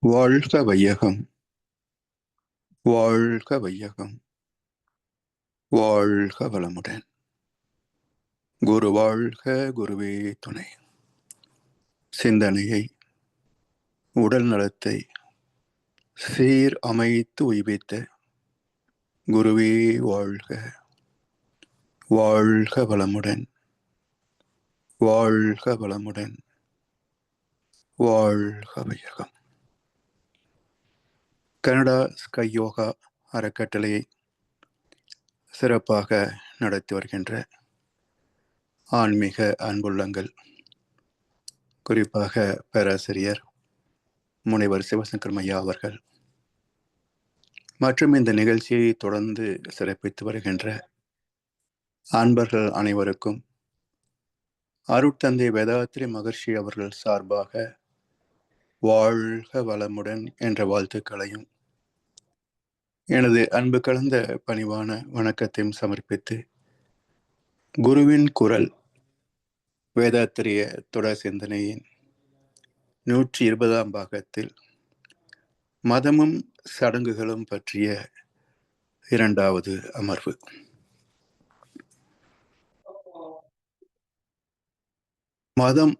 வாழ்க வையகம், வாழ்க வையகம், வாழ்க வளமுடன். குரு வாழ்க, குருவே துணை. சிந்தனையை, உடல் நலத்தை சீர் அமைத்து உய்வித்த குருவே வாழ்க, வாழ்க வளமுடன், வாழ்க வளமுடன், வாழ்க வையகம். கனடா ஸ்கை யோகா அறக்கட்டளையை சிறப்பாக நடத்தி வருகின்ற ஆன்மீக அன்புள்ளங்கள், குறிப்பாக பேராசிரியர் முனைவர் சிவசங்கர் ஐயா அவர்கள் மற்றும் இந்த நிகழ்ச்சியை தொடர்ந்து சிறப்பித்து வருகின்ற அன்பர்கள் அனைவருக்கும் அருட்தந்தை வேதாத்ரி மகர்ஷி அவர்கள் சார்பாக வாழ்க வளமுடன் என்ற வாழ்த்துக்களையும் எனது அன்பு கலந்த பணிவான வணக்கத்தையும் சமர்ப்பித்து, குருவின் குரல் வேதாத்திரிய தொடர் சிந்தனையின் 120ஆம் பாகத்தில் மதமும் சடங்குகளும் பற்றிய 2வது அமர்வு. மதம்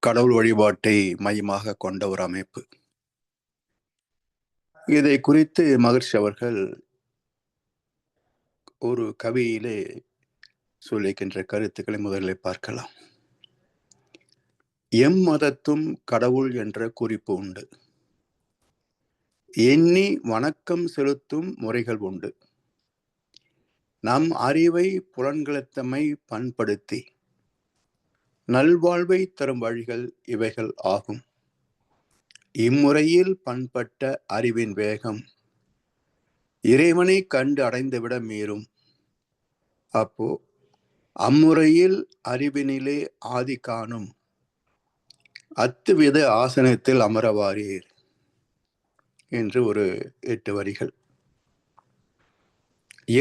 கடவுள் வழிபாட்டை மையமாக கொண்ட ஒரு அமைப்பு. இதை குறித்து மகர்ஷி அவர்கள் ஒரு கவியிலே சொல்லிக்கின்ற கருத்துக்களை முதலில் பார்க்கலாம். எம் மதத்தும் கடவுள் என்ற குறிப்பு உண்டு, எண்ணி வணக்கம் செலுத்தும் முறைகள் உண்டு, நம் அறிவை புலன்களத்தமை பண்படுத்தி நல்வாழ்வை தரும் வழிகள் இவைகள் ஆகும். இம்முறையில் பண்பட்ட அறிவின் வேகம் இறைவனை கண்டு அடைந்துவிட மீறும். அப்போ அம்முறையில் அறிவினிலே ஆதி காணும் அத்துவித ஆசனத்தில் அமரவாரீர் என்று ஒரு 8 வரிகள்.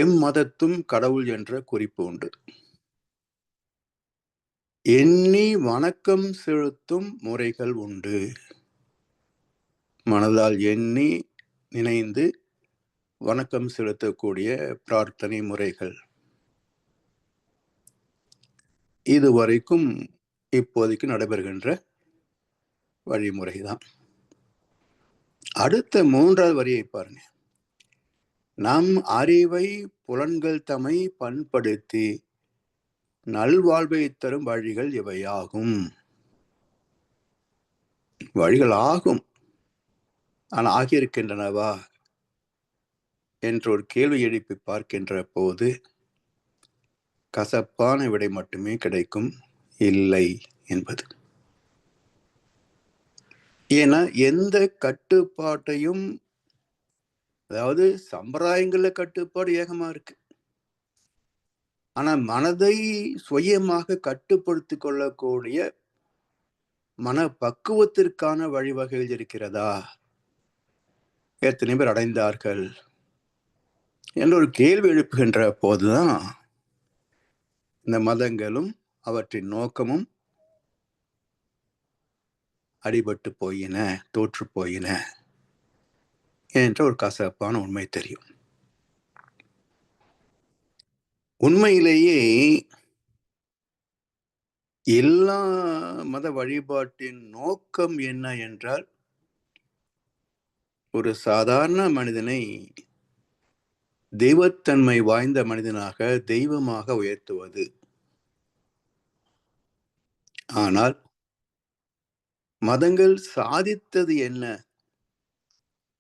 எம் மதத்தும் கடவுள் என்ற குறிப்பு உண்டு, எண்ணி வணக்கம் செலுத்தும் முறைகள் உண்டு. மனதால் எண்ணி நினைந்து வணக்கம் செலுத்தக்கூடிய பிரார்த்தனை முறைகள் இதுவரைக்கும் இப்போதைக்கு நடைபெறுகின்ற வழிமுறைதான். அடுத்த 3வது வரியை பாருங்க. நம் அறிவை புலன்கள் தம்மை பண்படுத்தி நல்வாழ்வை தரும் வழிகள் இவையாகும். வழிகள் ஆகும், ஆனால் ஆகியிருக்கின்றனவா என்ற ஒரு கேள்வி எழுப்பி பார்க்கின்ற போது கசப்பான விடை மட்டுமே கிடைக்கும், இல்லை என்பது. ஏன்னா எந்த கட்டுப்பாட்டையும், அதாவது சம்பிரதாயங்கள்ல கட்டுப்பாடு ஏகமா இருக்கு, ஆனா மனதை சுயமாக கட்டுப்படுத்திக் கொள்ளக்கூடிய மன பக்குவத்திற்கான வழிவகைகள் இருக்கிறதா? எத்தனை பேர் அடைந்தார்கள் என்ற ஒரு கேள்வி எழுப்புகின்ற போதுதான் இந்த மதங்களும் அவற்றின் நோக்கமும் அடிபட்டு போயின, தோற்று போயின என்ற ஒரு கசப்பான உண்மை தெரியும். உண்மையிலேயே எல்லா மத வழிபாட்டின் நோக்கம் என்ன என்றால், ஒரு சாதாரண மனிதனை தெய்வத்தன்மை வாய்ந்த மனிதனாக, தெய்வமாக உயர்த்துவது. ஆனால் மதங்கள் சாதித்தது என்ன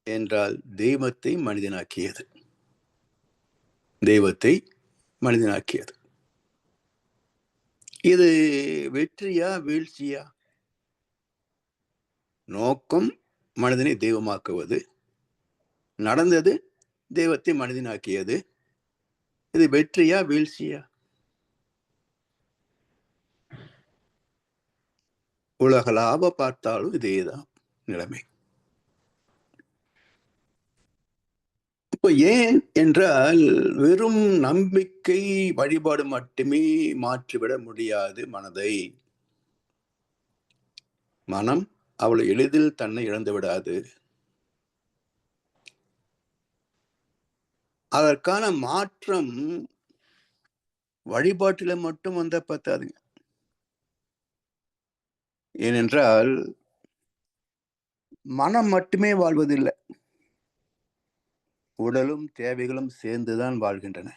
என்றால், தெய்வத்தை மனிதனாக்கியது, தெய்வத்தை மனிதனாக்கியது. இது வெற்றியா வீழ்ச்சியா? நோக்கம் மனிதனை தெய்வமாக்குவது, நடந்தது தெய்வத்தை மனிதனாக்கியது. இது வெற்றியா வீழ்ச்சியா? உலகளாவ பார்த்தாலும் இதேதான் நிலைமை. இப்போ ஏன் என்றால், வெறும் நம்பிக்கை வழிபாடு மட்டுமே மாற்றிவிட முடியாது மனதை. மனம் அவள் எளிதில் தன்னை இழந்து விடாது. அதற்கான மாற்றம் வழிபாட்டில மட்டும் வந்தா பத்தாதுங்க. ஏனென்றால் மனம் மட்டுமே வாழ்வதில்லை. உடலும் தேவைகளும் சேர்ந்துதான் வாழ்கின்றன.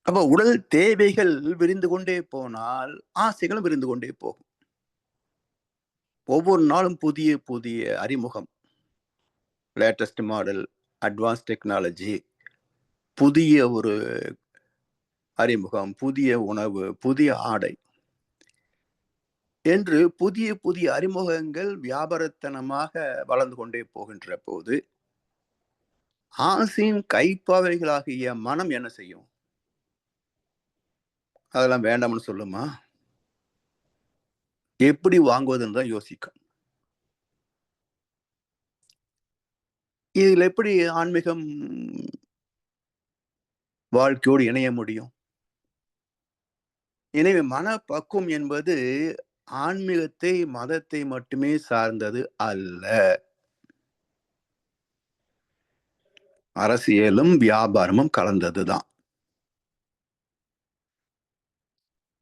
அப்ப உடல் தேவைகள் விரிந்து கொண்டே போனால் ஆசைகளும் விரிந்து கொண்டே போகும். ஒவ்வொரு நாளும் புதிய புதிய அறிமுகம், லேட்டஸ்ட் மாடல், அட்வான்ஸ் டெக்னாலஜி, புதிய ஒரு அறிமுகம், புதிய உணவு, புதிய ஆடை என்று புதிய புதிய அறிமுகங்கள் வியாபாரத்தனமாக வளர்ந்து கொண்டே போகின்ற போது ஆசையின் கைப்பாவைகளாகிய மனம் என்ன செய்யும்? அதெல்லாம் வேண்டாம்னு சொல்லுமா? எப்படி வாங்குவதுன்னு தான் யோசிக்கும். இதில் எப்படி ஆன்மீகம் வாழ்க்கையோடு இணைய முடியும்? எனவே மனப்பக்குவம் என்பது ஆன்மீகத்தை, மதத்தை மட்டுமே சார்ந்தது அல்ல. அரசியலும் வியாபாரமும் கலந்ததுதான்.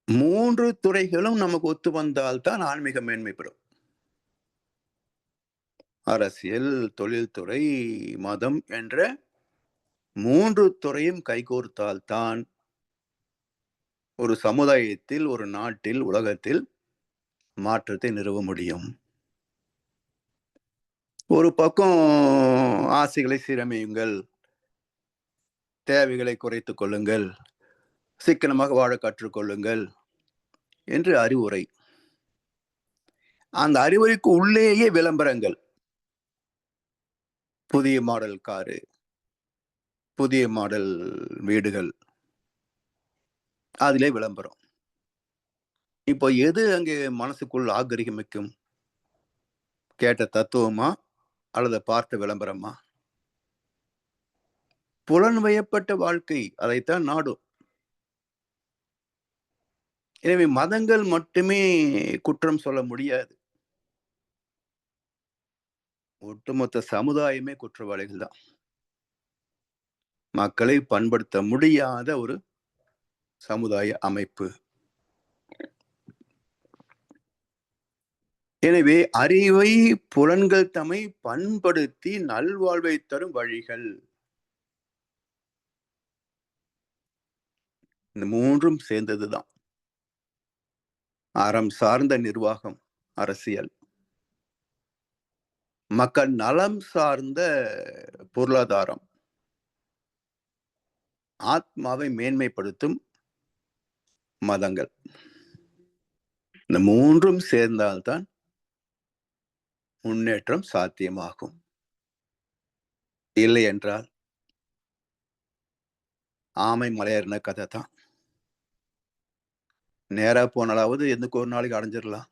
3 துறைகளும் நமக்கு ஒத்து வந்தால் தான் ஆன்மீகம் மேன்மை பெறும். அரசியல், தொழில்துறை, மதம் என்ற 3 துறையும் கைகோர்த்தால் தான் ஒரு சமுதாயத்தில், ஒரு நாட்டில், உலகத்தில் மாற்றத்தை நிறுவ முடியும். ஒரு பக்கம் ஆசைகளை சீரமையுங்கள், தேவைகளை குறைத்துக் கொள்ளுங்கள், சிக்கனமாக வாழ கற்றுக்கொள்ளுங்கள் என்று அறிவுரை. அந்த அறிவுரைக்கு உள்ளேயே விளம்பரங்கள். புதிய மாடல் காரு, புதிய மாடல் வீடுகள், அதிலே விளம்பரம். இப்போ எது அங்கே மனசுக்குள் ஆக்கிரமிக்கும்? கேட்ட தத்துவமா அல்லது பார்த்த விளம்பரமா? புலன் வயப்பட்ட வாழ்க்கை அதைத்தான் நாடும். எனவே மதங்கள் மட்டுமே குற்றம் சொல்ல முடியாது. ஒட்டுமொத்த சமுதாயமே குற்றவாளிகள் தான். மக்களை பண்படுத்த முடியாத ஒரு சமுதாய அமைப்பு. எனவே அறிவை, புலன்கள் தம்மை பண்படுத்தி நல்வாழ்வை தரும் வழிகள். இந்த 3ம் சேர்ந்ததுதான். அறம் சார்ந்த நிர்வாகம், அரசியல். மக்கள் நலம் சார்ந்த பொருளாதாரம். ஆத்மாவை மேன்மைப்படுத்தும் மதங்கள். இந்த 3ம் சேர்ந்தால்தான் முன்னேற்றம் சாத்தியமாகும். இல்லை என்றால் ஆமை மலையேறின கதை தான். நேரா போனாலாவது எதுக்கு ஒரு நாளைக்கு அடைஞ்சிடலாம்.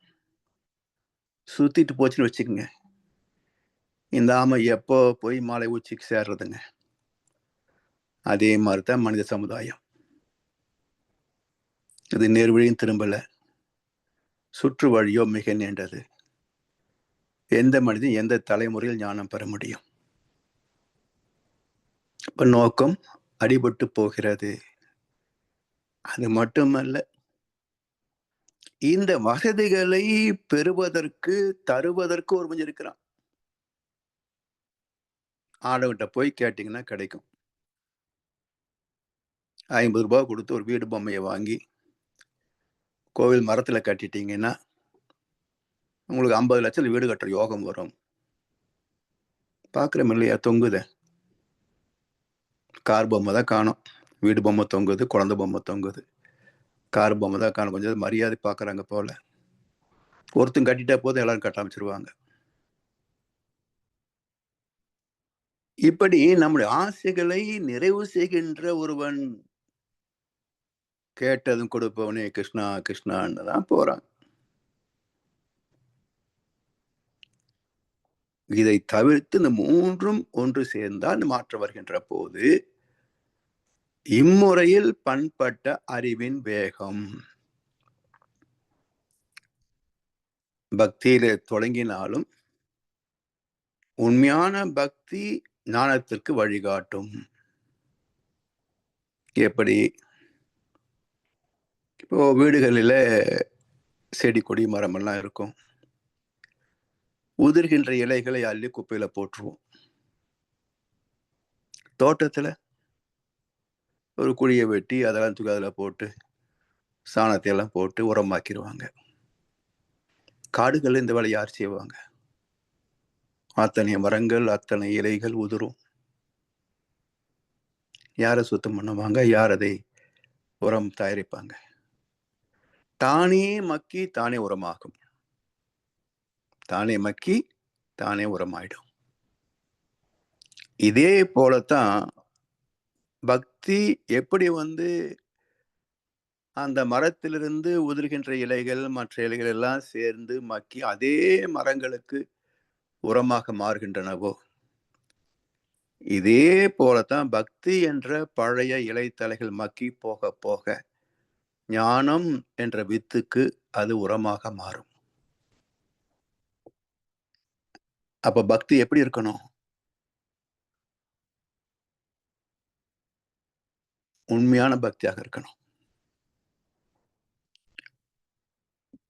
சுத்திட்டு போச்சுன்னு வச்சுக்கோங்க, இந்த ஆமை எப்போ போய் மலை உச்சிக்கு சேர்றதுங்க? அதே மாதிரிதான் மனித சமுதாயம். இது நேர்வழியும் திரும்பல, சுற்று வழியோ மிக நீண்டது. எந்த மனிதன் எந்த தலைமுறையில் ஞானம் பெற முடியும்? இப்ப நோக்கம் அடிபட்டு போகிறது. அது மட்டுமல்ல, இந்த வசதிகளை பெறுவதற்கு, தருவதற்கு ஒருவன் இருக்கிறான். ஆடவன்கிட்ட போய் கேட்டீங்கன்னா கிடைக்கும். 50 ரூபாய் கொடுத்து ஒரு வீடு பொம்மையை வாங்கி கோவில் மரத்துல கட்டிட்டீங்கன்னா உங்களுக்கு 50 லட்சம் வீடு கட்டுற யோகம் வரும். பாக்குறோம் இல்லையா? தொங்குத கார் பொம்மை தான் காணும். வீடு பொம்மை தொங்குது, குழந்தை பொம்மை தொங்குது. கார் பொம்மை தான் காணும். கொஞ்சம் மரியாதை பாக்குறாங்க போல. ஒருத்தன் கட்டிட்டா போதும் எல்லாரும் கட்ட ஆரம்பிச்சிருவாங்க. இப்படி நம்முடைய ஆசைகளை நிறைவு செய்கின்ற ஒருவன் கேட்டதும் கொடுப்பவனே கிருஷ்ணா கிருஷ்ணான்னு தான் போறான். இதை தவிர்த்து இந்த 3ம் ஒன்று சேர்ந்தால் மாற்றம் வருகின்ற போது இம்முறையில் பண்பட்ட அறிவின் வேகம். பக்தியில தொடங்கினாலும் உண்மையான பக்தி ஞானத்திற்கு வழிகாட்டும். எப்படி? இப்போ வீடுகளில செடி கொடி மரமெல்லாம் இருக்கும். உதிர்கின்ற இலைகளை அள்ளி குப்பையில போட்டுருவோம். தோட்டத்துல ஒரு குழிய வெட்டி அதெல்லாம் தூக்கி அதில் போட்டு சாணத்தை எல்லாம் போட்டு உரமாக்கிடுவாங்க. காடுகள் இந்த வேலை யார் செய்வாங்க? அத்தனை மரங்கள், அத்தனை இலைகள் உதிரும். யாரை சுத்தம் பண்ணுவாங்க? யார் அதை உரம் தயாரிப்பாங்க? தானே மக்கி தானே உரமாகும். தானே மக்கி தானே உரமாயிடும். இதே போலத்தான் பக்தி எப்படி அந்த மரத்திலிருந்து உதிர்கின்ற இலைகள், மற்ற இலைகள் எல்லாம் சேர்ந்து மக்கி அதே மரங்களுக்கு உரமாக மாறுகின்றனவோ, இதே போலத்தான் பக்தி என்ற பழைய இலைத்தலைகள் மக்கி போக போக ஞானம் என்ற வித்துக்கு அது உரமாக மாறும். அப்ப பக்தி எப்படி இருக்கணும்? உண்மையான பக்தியாக இருக்கணும்.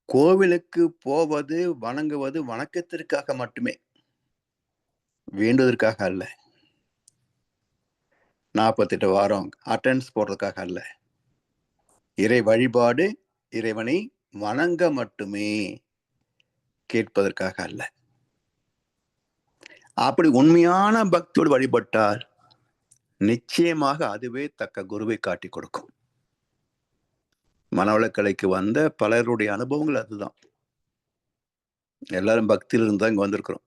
கோவிலுக்கு போவது, வணங்குவது வணக்கத்திற்காக மட்டுமே, வேண்டுவதற்காக அல்ல. 48 வாரம் அட்டெண்டன்ஸ் போடுறதுக்காக அல்ல. இறை வழிபாடு, இறைவனை வணங்க மட்டுமே, கேட்பதற்காக அல்ல. அப்படி உண்மையான பக்தியோடு வழிபட்டால் நிச்சயமாக அதுவே தக்க குருவை காட்டி கொடுக்கும். மனவளக்கலைக்கு வந்த பலருடைய அனுபவங்கள் அதுதான். எல்லாரும் பக்தியிலிருந்து தான் இங்க வந்திருக்கிறோம்.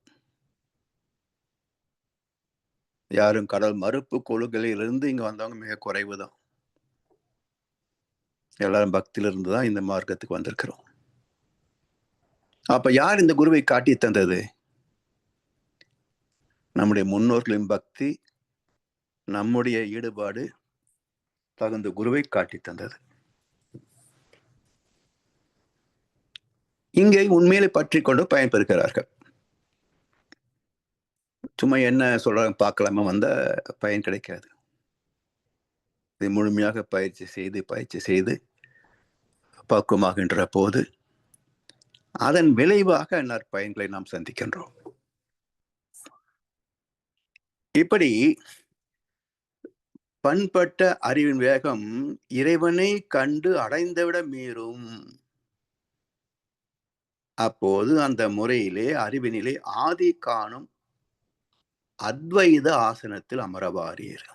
யாரும் கடல் மறுப்பு கொள்கையிலிருந்து இங்க வந்தவங்க மிக குறைவுதான். எல்லாரும் பக்தியிலிருந்து தான் இந்த மார்க்கத்துக்கு வந்திருக்கிறோம். அப்ப யார் இந்த குருவை காட்டி தந்தது? நம்முடைய முன்னோர்களின் பக்தி, நம்முடைய ஈடுபாடு தகுந்த குருவை காட்டி தந்தது. இங்கே உண்மையிலே பற்றி கொண்டு பயன்பெறுகிறார்கள். சும்மா என்ன சொல்றாங்க பார்க்கலாமா வந்த பயன் கிடைக்காது. இதை முழுமையாக பயிற்சி செய்து பக்குவமாகின்ற போது அதன் விளைவாக நற்பயன்களை நாம் சந்திக்கின்றோம். இப்படி பண்பட்ட அறிவின் வேகம் இறைவனை கண்டு அடைந்துவிட மீறும். அப்போது அந்த முறையிலே அறிவினிலே ஆதி காணும் அத்வைத ஆசனத்தில் அமரவாரீர்.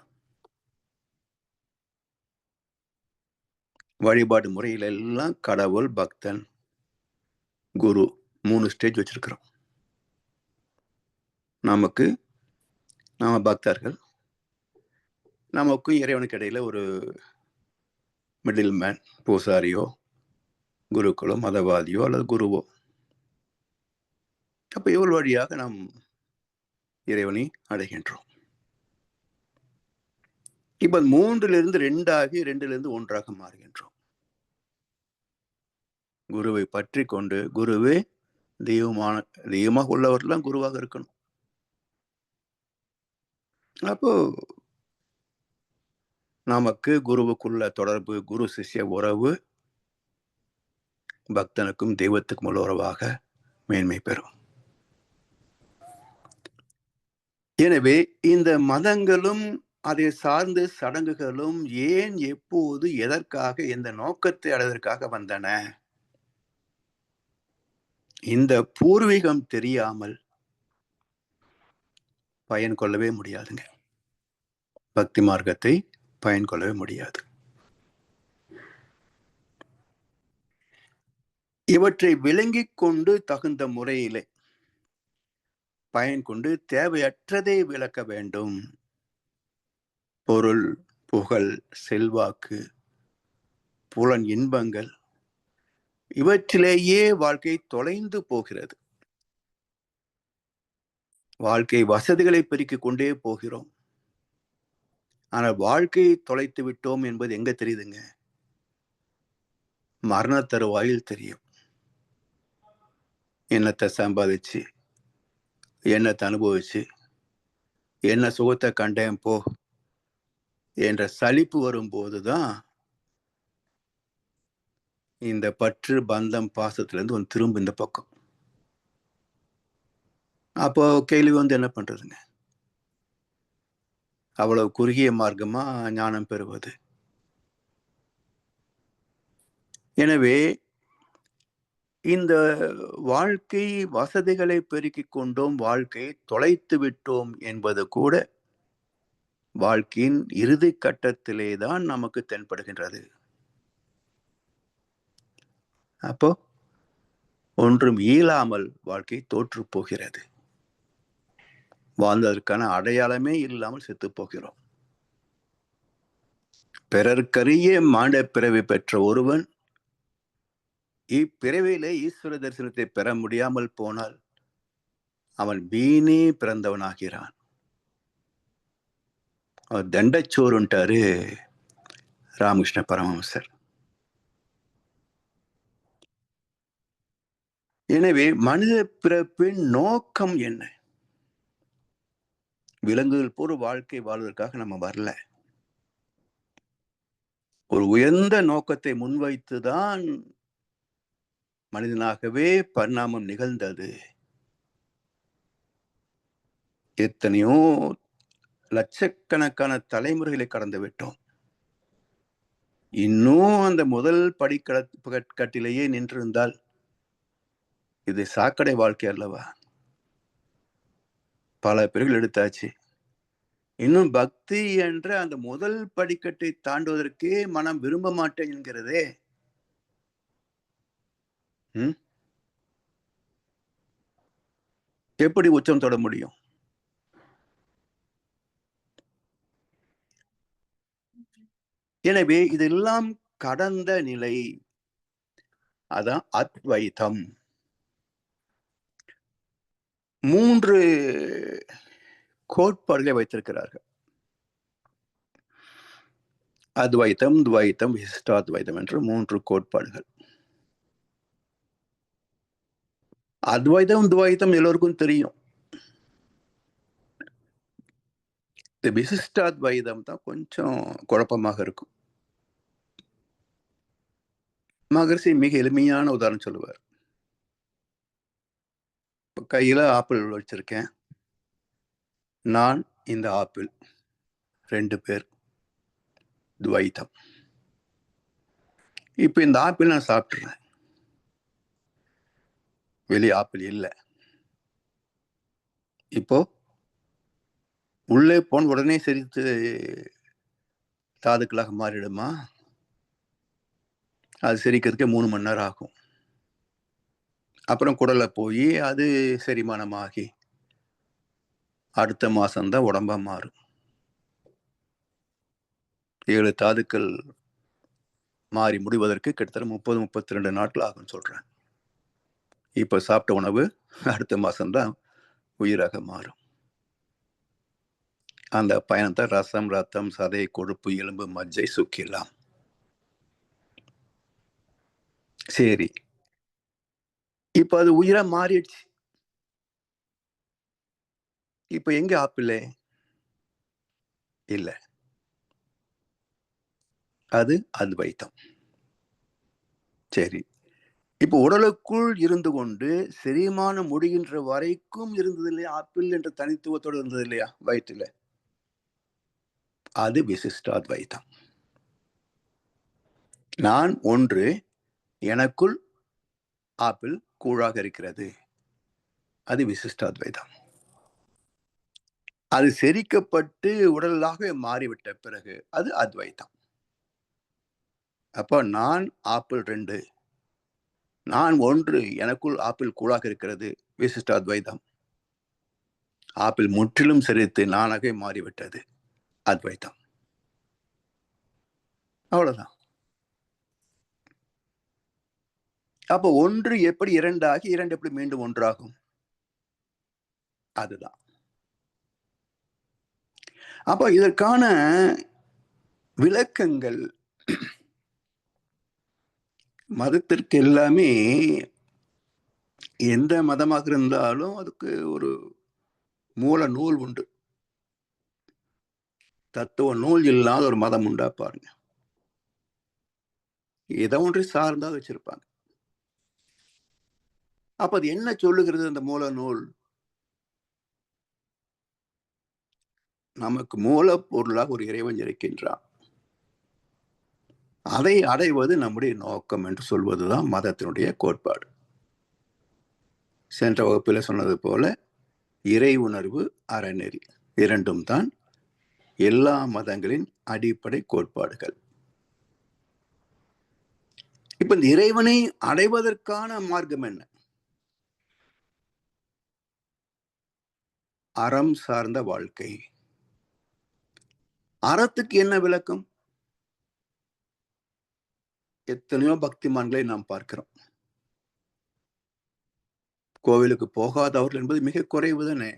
வழிபாடு முறையில எல்லாம் கடவுள், பக்தன், குரு 3 ஸ்டேஜ் வச்சிருக்கிறோம். நமக்கு நாம பக்தர்கள், நமக்கும் இறைவனுக்கு இடையில ஒரு மிடில் மேன், பூசாரியோ, குருக்களோ, மதவாதியோ அல்லது குருவோ. அப்ப இவள் வழியாக நாம் இறைவனை அடைகின்றோம். இப்ப 3லிருந்து 2 ஆகி 2லிருந்து 1ஆக மாறுகின்றோம். குருவை பற்றி கொண்டு குருவே தெய்வமாக உள்ளவர்கள் குருவாக இருக்கணும். அப்போ நமக்கு குருவுக்குள்ள தொடர்பு, குரு சிஷ்ய உறவு பக்தனுக்கும் தெய்வத்துக்கும் உள்ள உறவாக மேன்மை பெறும். எனவே இந்த மதங்களும் அதை சார்ந்த சடங்குகளும் ஏன், எப்போது, எதற்காக, எந்த நோக்கத்தை அடைவதற்காக வந்தன? இந்த பூர்வீகம் தெரியாமல் பயன் கொள்ளவே முடியாதுங்க. பக்தி மார்க்கத்தை பயன் கொள்ளவே முடியாது. இவற்றை விளங்கிக் கொண்டு தகுந்த முறையிலே பயன் கொண்டு தேவையற்றதை விளக்க வேண்டும். பொருள், புகழ், செல்வாக்கு, புலன் இன்பங்கள் இவற்றிலேயே வாழ்க்கை தொலைந்து போகிறது. வாழ்க்கை வசதிகளை பெருக்கிக் கொண்டே போகிறோம். ஆனால் வாழ்க்கையை தொலைத்து விட்டோம் என்பது எங்க தெரியுதுங்க? மரண தருவாயில் தெரியும். என்னத்தை சம்பாதிச்சு, என்னத்தை அனுபவிச்சு, என்ன சுகத்தை கண்டேன் போ என்ற சலிப்பு வரும்போதுதான் இந்த பற்று, பந்தம், பாசத்துல இருந்து ஒன்று திரும்ப இந்த பக்கம். அப்போ கேள்வி என்ன பண்றதுங்க? அவ்வளவு குறுகிய மார்க்கமா ஞானம் பெறுவது? எனவே இந்த வாழ்க்கை வசதிகளை பெருக்கிக் கொண்டோம், வாழ்க்கையை தொலைத்து விட்டோம் என்பது கூட வாழ்க்கையின் இறுதி கட்டத்திலே தான் நமக்கு தென்படுகின்றது. அப்போ ஒன்றும் இயலாமல் வாழ்க்கை தோற்று போகிறது. வாழ்ந்ததற்கான அடையாளமே இல்லாமல் செத்து போகிறோம். பிறர்க்கரிய மாண்ட பிறவி பெற்ற ஒருவன் இப்பிறவிலே ஈஸ்வர தரிசனத்தை பெற முடியாமல் போனால் அவன் வீணே பிறந்தவனாகிறான். அவர் தண்டச்சோறுன்ட்டாரு ராமகிருஷ்ண பரமஹம்சர். எனவே மனித பிறப்பின் நோக்கம் என்ன? விலங்குகள் போல வாழ்க்கை வாழ்வதற்காக நம்ம வரல. ஒரு உயர்ந்த நோக்கத்தை முன்வைத்துதான் மனிதனாகவே பரிணாமம் நிகழ்ந்தது. எத்தனையோ லட்சக்கணக்கான தலைமுறைகளை கடந்து விட்டோம். இன்னும் அந்த முதல் படிக்கட்டிலேயே நின்றிருந்தால் இது சாக்கடை வாழ்க்கை அல்லவா? பல பேர்கள் எடுத்தாச்சு. இன்னும் பக்தி என்ற அந்த முதல் படிக்கட்டை தாண்டுவதற்கே மனம் விரும்ப மாட்டேன் என்கிறதே. எப்படி உச்சம் தொட முடியும்? எனவே இதெல்லாம் கடந்த நிலை. அதான் அத்வைதம். 3 கோட்பாடுகளை வைத்திருக்கிறார்கள். அத்வைதம், துவைத்தம், விசிஷ்டாத்வைதம் என்று 3 கோட்பாடுகள். அத்வைதம், துவைத்தம் எல்லோருக்கும் தெரியும். இந்த விசிஷ்டாத்வைதம் தான் கொஞ்சம் குழப்பமாக இருக்கும். மகரிஷி மிக எளிமையான உதாரணம் சொல்லுவார். கையில ஆப்பிள் வச்சிருக்கேன். நான் இந்த ஆப்பிள் 2 பேர் துவைத்தம். இப்ப இந்த ஆப்பிள் நான் சாப்பிட்டுறேன். வெளியே ஆப்பிள் இல்லை. இப்போ உள்ளே போன உடனே செரித்து தாதுக்களாக மாறிடுமா? அது செரிக்கிறதுக்கு 3 மணி நேரம் ஆகும். அப்புறம் குடலை போய் அது செரிமானமாகி அடுத்த மாசம்தான் உடம்பா மாறும். 7 தாதுக்கள் மாறி முடிவதற்கு கிட்டத்தட்ட 30-32 நாட்கள் ஆகும் சொல்றேன். இப்ப சாப்பிட்ட உணவு அடுத்த மாசம்தான் உயிராக மாறும். அந்த பயணத்தை ரசம், ரத்தம், சதை, கொழுப்பு, எலும்பு, மஜ்ஜை, சுக்கிலாம். சரி, இப்ப அது உயிரா மாறிடுச்சு. இப்ப எங்க ஆப்பிள் இல்ல? அது அத்வைத்தம். சரி, இப்ப உடலுக்குள் இருந்து கொண்டு செரிமானம் முடிகின்ற வரைக்கும் இருந்தது இல்லையா? ஆப்பிள் என்ற தனித்துவத்தோடு இருந்தது இல்லையா வயிற்றுல? அது விசிஷ்டாத்வைத்தம். நான் ஒன்று, எனக்குள் ஆப்பிள் கூழாக இருக்கிறது. அது விசிஷ்டாத்வைதம். அது செரிக்கப்பட்டு உடலாக மாறிவிட்ட பிறகு அது அத்வைத்தம். அப்ப நான் ஆப்பிள் 2, நான் ஒன்று, எனக்குள் ஆப்பிள் கூழாக இருக்கிறது, விசிஷ்டாத்வைதம். ஆப்பிள் முற்றிலும் செரித்து நானாக மாறிவிட்டது, அத்வைத்தம். அவ்வளவுதான். அப்ப ஒன்று எப்படி 2 ஆகி 2 எப்படி மீண்டும் ஒன்றாகும்? அதுதான். அப்ப இதற்கான விளக்கங்கள் மதத்திற்கு எல்லாமே எந்த மதமாக இருந்தாலும் அதுக்கு ஒரு மூல நூல் உண்டு. தத்துவ நூல் இல்லாத ஒரு மதம் உண்டா பாருங்க. ஏதோ ஒன்றை சார்ந்தா வச்சிருப்பாங்க. அப்ப அது என்ன சொல்லுகிறது அந்த மூல நூல்? நமக்கு மூலப்பொருளாக ஒரு இறைவன் இருக்கின்றான். அதை அடைவது நம்முடைய நோக்கம் என்று சொல்வதுதான் மதத்தினுடைய கோட்பாடு. சென்ற வகுப்பில் சொன்னது போல இறை உணர்வு, அறநெறி இரண்டும் தான் எல்லா மதங்களின் அடிப்படை கோட்பாடுகள். இப்ப இந்த இறைவனை அடைவதற்கான மார்க்கம் என்ன? அறம் சார்ந்த வாழ்க்கை. அறத்துக்கு என்ன விளக்கம்? எத்தனையோ பக்திமான்களை நாம் பார்க்கிறோம். கோவிலுக்கு போகாதவர்கள் என்பது மிக குறைவு தானே.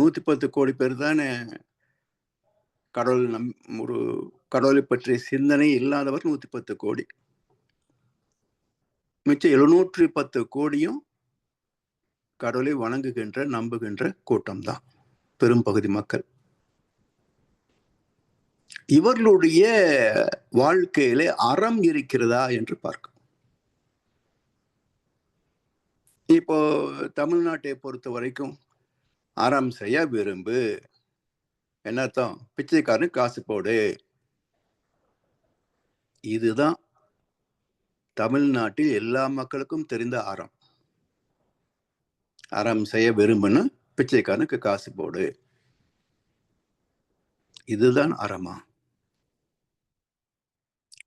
110 கோடி பேர் தானே கடவுள் ஒரு கடவுளை பற்றிய சிந்தனை இல்லாதவர் 110 கோடி. மிச்சம் 710 கோடியும் கடவுளை வணங்குகின்ற, நம்புகின்ற கூட்டம் தான் பெரும் பகுதி மக்கள். இவர்களுடைய வாழ்க்கையிலே அறம் இருக்கிறதா என்று பார்க்கும். இப்போ தமிழ்நாட்டை பொறுத்த வரைக்கும் அறம் செய்ய விரும்பு. என்ன அர்த்தம்? பிச்சைக்காரனுக்கு காசு போடு. இதுதான் தமிழ்நாட்டில் எல்லா மக்களுக்கும் தெரிந்த அறம். அறம் செய்ய விரும்புன்னு பிச்சைக்காரனுக்கு காசு போடு. இதுதான் அறமா?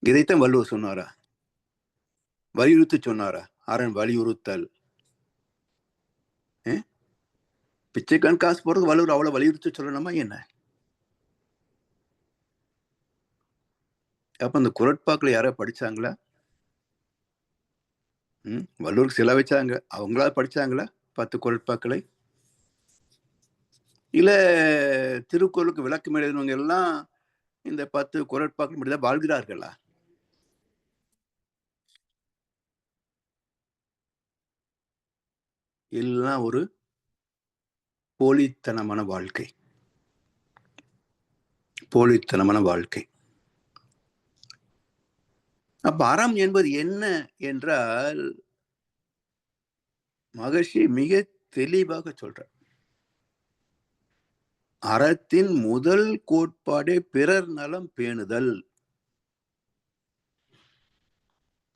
இதைத்தான் வள்ளுவர் சொன்னாரா? வலியுறுத்தி சொன்னாரா? அரண் வலியுறுத்தல். பிச்சைக்காரன் காசு போடுறது வள்ளுவர் அவ்வளவு வலியுறுத்தி சொல்லணுமா என்ன? அப்ப அந்த குரட்பாக்களை யாரோ படிச்சாங்களா? வள்ளுவருக்கு சில வச்சாங்க. அவங்களா படிச்சாங்களா 10 குரட்பாக்களை? இல்ல திருக்குறளுக்கு விளக்கம் எழுதினவங்க எல்லாம் இந்த 10 குரட்பாக்கள் மட்டும்தான் வாழ்கிறார்களா? எல்லாம் ஒரு போலித்தனமான வாழ்க்கை. போலித்தனமான வாழ்க்கை. அப்ப அறம் என்பது என்ன என்றால் மகர்ஷி மிக தெளிவாக சொல்றார். அறத்தின் முதல் கோட்பாடே பிறர் நலம் பேணுதல்.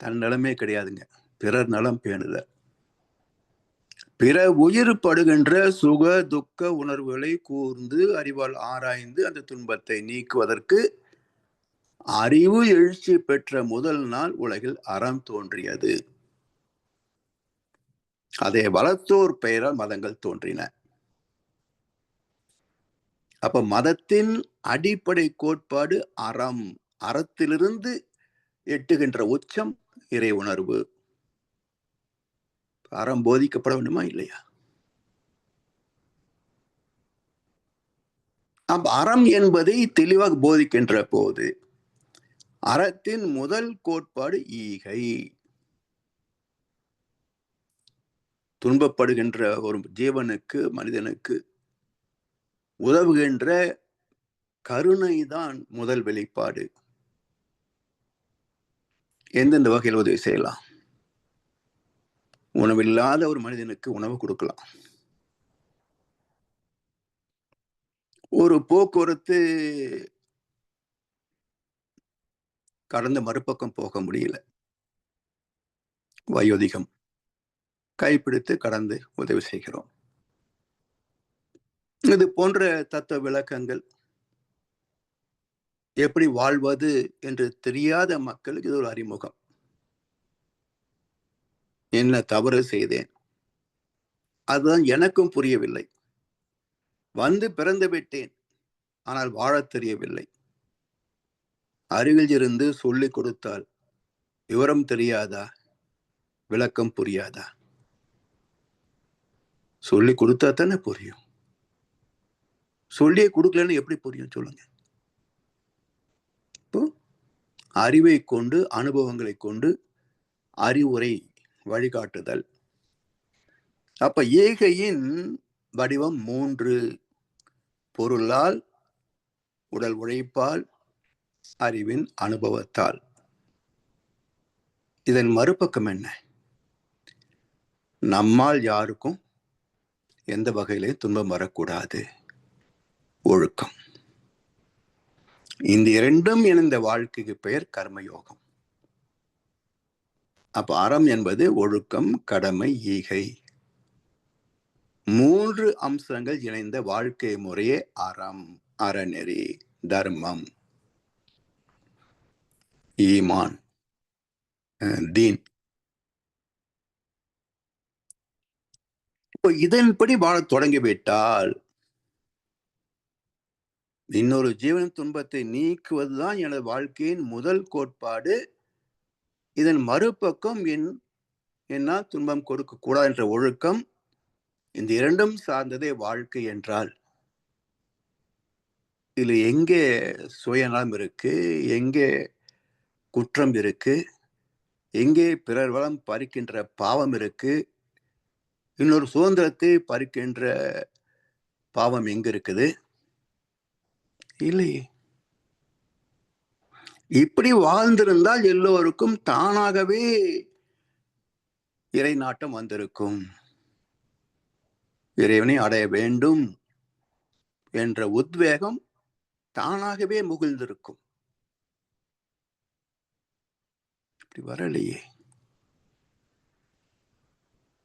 தன் நலமே கிடையாதுங்க. பிறர் நலம் பேணுதல். பிற உயிர் படுகின்ற சுக துக்க உணர்வுகளை கூர்ந்து அறிவால் ஆராய்ந்து அந்த துன்பத்தை நீக்குவதற்கு அறிவு எழுச்சி பெற்ற முதல் நாள் உலகில் அறம் தோன்றியது. அதை வளர்த்தோர் பெயரால் மதங்கள் தோன்றின. அப்ப மதத்தின் அடிப்படை கோட்பாடு அறம். அறத்திலிருந்து எட்டுகின்ற உச்சம் இறை உணர்வு. அறம் போதிக்கப்பட வேண்டுமா இல்லையா? அப்ப அறம் என்பதை தெளிவாக போதிக்கின்ற போது அறத்தின் முதல் கோட்பாடு ஈகை. துன்பப்படுகின்ற ஒரு ஜீவனுக்கு, மனிதனுக்கு உதவுகின்ற கருணைதான் முதல் வெளிப்பாடு. எந்தெந்த வகையில் உதவி செய்யலாம்? உணவில்லாத ஒரு மனிதனுக்கு உணவு கொடுக்கலாம். ஒரு போக்குவரத்து கடந்த மறுபக்கம் போக முடியல, வயோதிகம், கைப்பிடித்து கடந்து உதவி செய்கிறோம். இது போன்ற தத்துவ விளக்கங்கள், எப்படி வாழ்வது என்று தெரியாத மக்களுக்கு இது ஒரு அறிமுகம். என்ன தவறு செய்தேன், அதுதான் எனக்கும் புரியவில்லை. வந்து பிறந்து விட்டேன், ஆனால் வாழத் தெரியவில்லை. அருகில் இருந்து சொல்லிக் கொடுத்தால் விவரம் தெரியாதா? விளக்கம் புரியாதா? சொல்லி கொடுத்தா தானே புரியும். சொல்லியே கொடுக்கலன்னு எப்படி புரியும் சொல்லுங்க? இப்போ அறிவை கொண்டு, அனுபவங்களை கொண்டு அறிவுரை, வழிகாட்டுதல். அப்ப ஈகையின் வடிவம் 3: பொருளால், உடல் உழைப்பால், அறிவின் அனுபவத்தால். இதன் மறுபக்கம் என்ன? நம்மால் யாருக்கும் எந்த வகையிலே துன்பம் வரக்கூடாது. ஒழுக்கம். இந்த இரண்டும் இணைந்த வாழ்க்கைக்கு பெயர் கர்மயோகம். அப்ப அறம் என்பது ஒழுக்கம், கடமை, ஈகை. 3 அம்சங்கள் இணைந்த வாழ்க்கை முறையே அறம், அறநெறி, தர்மம், ஈமான், தீன். இப்போ இதன்படி வாழ தொடங்கிவிட்டால் இன்னொரு ஜீவன் துன்பத்தை நீக்குவதுதான் எனது வாழ்க்கையின் முதல் கோட்பாடு. இதன் மறுபக்கம் என்னால் துன்பம் கொடுக்க கூடாது என்ற ஒழுக்கம். இந்த இரண்டும் சார்ந்ததே வாழ்க்கை என்றால் இதுல எங்கே சுயநலம் இருக்கு, எங்கே குற்றம் இருக்கு, எங்கே பிறர் வளம் பறிக்கின்ற பாவம் இருக்கு, இன்னொரு சுதந்திரத்தை பறிக்கின்ற பாவம் எங்க இருக்குது? இல்லையே. இப்படி வாழ்ந்திருந்தால் எல்லோருக்கும் தானாகவே இறை நாட்டம் வந்திருக்கும். இறைவனை அடைய வேண்டும் என்ற உத்வேகம் தானாகவே முகிழ்ந்திருக்கும். இப்படி வரலையே.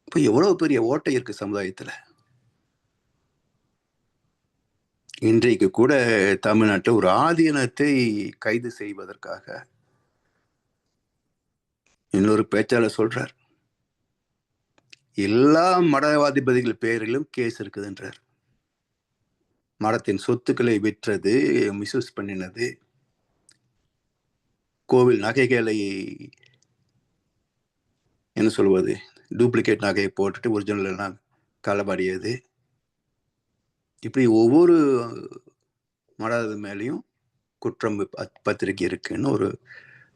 இப்ப எவ்வளவு பெரிய ஓட்டை இருக்கு சமுதாயத்துல. இன்றைக்கு கூட தமிழ்நாட்டில் ஒரு ஆதீனத்தை கைது செய்வதற்காக இன்னொரு பேச்சாளர் சொல்றார், எல்லா மடவாதிபதிகள் பெயரிலும் கேஸ் இருக்குதுன்றார். மடத்தின் சொத்துக்களை விற்றது, மிஸ்யூஸ் பண்ணினது, கோவில் நகைகளை என்ன சொல்வது, டூப்ளிகேட் நகையை போட்டுட்டு ஒரிஜினல் எல்லாம் களவாடியது. இப்படி ஒவ்வொரு மடாத மேலேயும் குற்றம் பத்திரிகை இருக்குன்னு ஒரு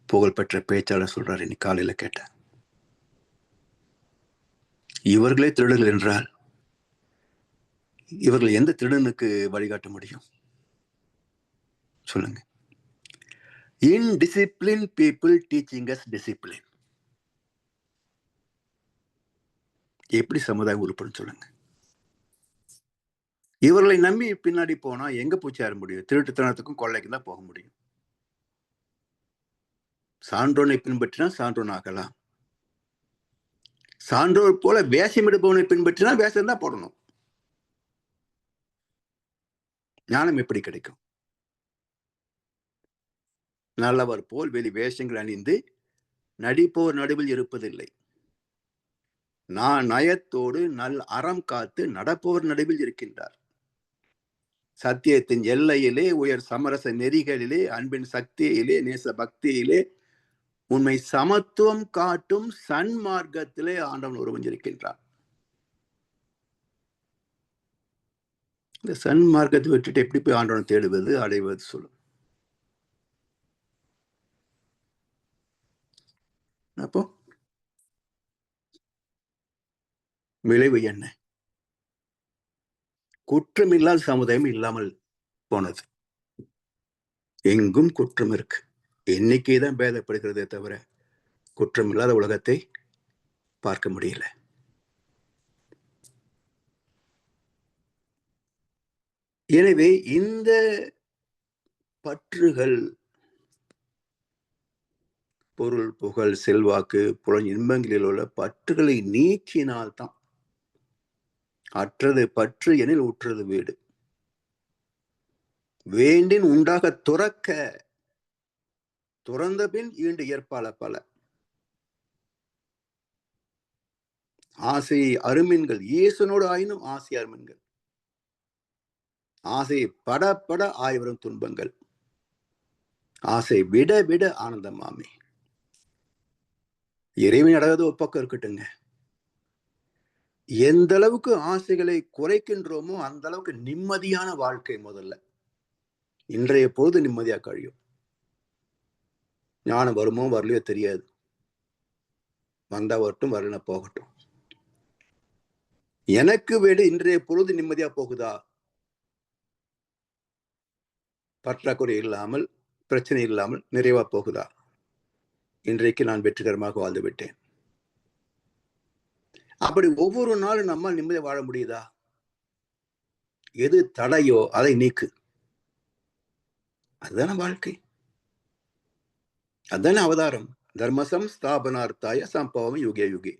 புகழ்பெற்ற பேச்சாளர் சொல்றாரு. இன்னைக்கு காலையில கேட்டேன். இவர்களே திருடர்கள் என்றால் இவர்கள் எந்த திருடனுக்கு வழிகாட்ட முடியும் சொல்லுங்க? Indiscipline people teaching us discipline. எப்படி சமுதாயம் உருப்படும் சொல்லுங்க? இவர்களை நம்பி பின்னாடி போனா எங்க போய் சேர முடியும்? திருட்டுத்தனத்துக்கும் கொள்ளைக்கும் தான் போக முடியும். சான்றோனை பின்பற்றினா சான்றோன் ஆகலாம். சான்றோர் போல வேஷமிடுபவனை பின்பற்றினா வேஷம் தான் போடணும். ஞானம் எப்படி கிடைக்கும்? நல்லவர் போல் வெளி வேஷங்கள் அணிந்து நடிப்போர் நடுவில் இருப்பதில்லை. நான் நயத்தோடு நல் அறம் காத்து நடப்பவர் நடுவில் இருக்கின்றார். சத்தியத்தின் எல்லையிலே, உயர் சமரச நெறிகளிலே, அன்பின் சக்தியிலே, நேச பக்தியிலே, உண்மை சமத்துவம் காட்டும் சன்மார்க்கத்திலே ஆண்டவன் ஒருவன் இருக்கின்றான். இந்த சன்மார்க்கத்தை விட்டுட்டு எப்படி போய் ஆண்டவன் தேடுவது, அடைவது சொல்லும்? அப்போ விளைவு என்ன? குற்றமில்லாத சமுதாயம் இல்லாமல் போனது. எங்கும் குற்றம் இருக்கு. எண்ணிக்கை தான் பேதப்படுகிறதே தவிர குற்றம் இல்லாத உலகத்தை பார்க்க முடியல. எனவே இந்த பற்றுகள், பொருள், புகழ், செல்வாக்கு, புலன் இன்பங்களில் உள்ள பற்றுகளை நீக்கினால்தான். அற்றது பற்று எனில் உற்றது வீடு. வேண்டின் உண்டாக துறக்க, துறந்த பின் ஈண்டு ஏற்பால பல. ஆசை அருமின்கள் ஈசனோடு ஆயினும் ஆசை அருமின்கள். ஆசை பட பட ஆய்வரும் துன்பங்கள். ஆசை விட விட ஆனந்தமாமே. இறைவன் அடைவது ஒரு பக்கம் இருக்கட்டுங்க. எந்த அளவுக்கு ஆசைகளை குறைக்கின்றோமோ அந்த அளவுக்கு நிம்மதியான வாழ்க்கை முதல்ல. இன்றைய பொழுது நிம்மதியா கழியும். ஞானம் வருமோ வரலையோ தெரியாது. வந்தா வரட்டும், வரல போகட்டும். எனக்கு வீடு இன்றைய பொழுது நிம்மதியா போகுதா? பற்றாக்குறை இல்லாமல், பிரச்சனை இல்லாமல் நிறைவா போகுதா? இன்றைக்கு நான் வெற்றிகரமாக வாழ்ந்து விட்டேன். அப்படி ஒவ்வொரு நாளும் நம்மால் நிம்மதியா வாழ முடியுதா? எது தடையோ அதை நீக்கு. அதுதானே வாழ்க்கை. அதுதானே அவதாரம். தர்மசம் ஸ்தாபனார்த்தாய சம்பவம் யுகே யுகே.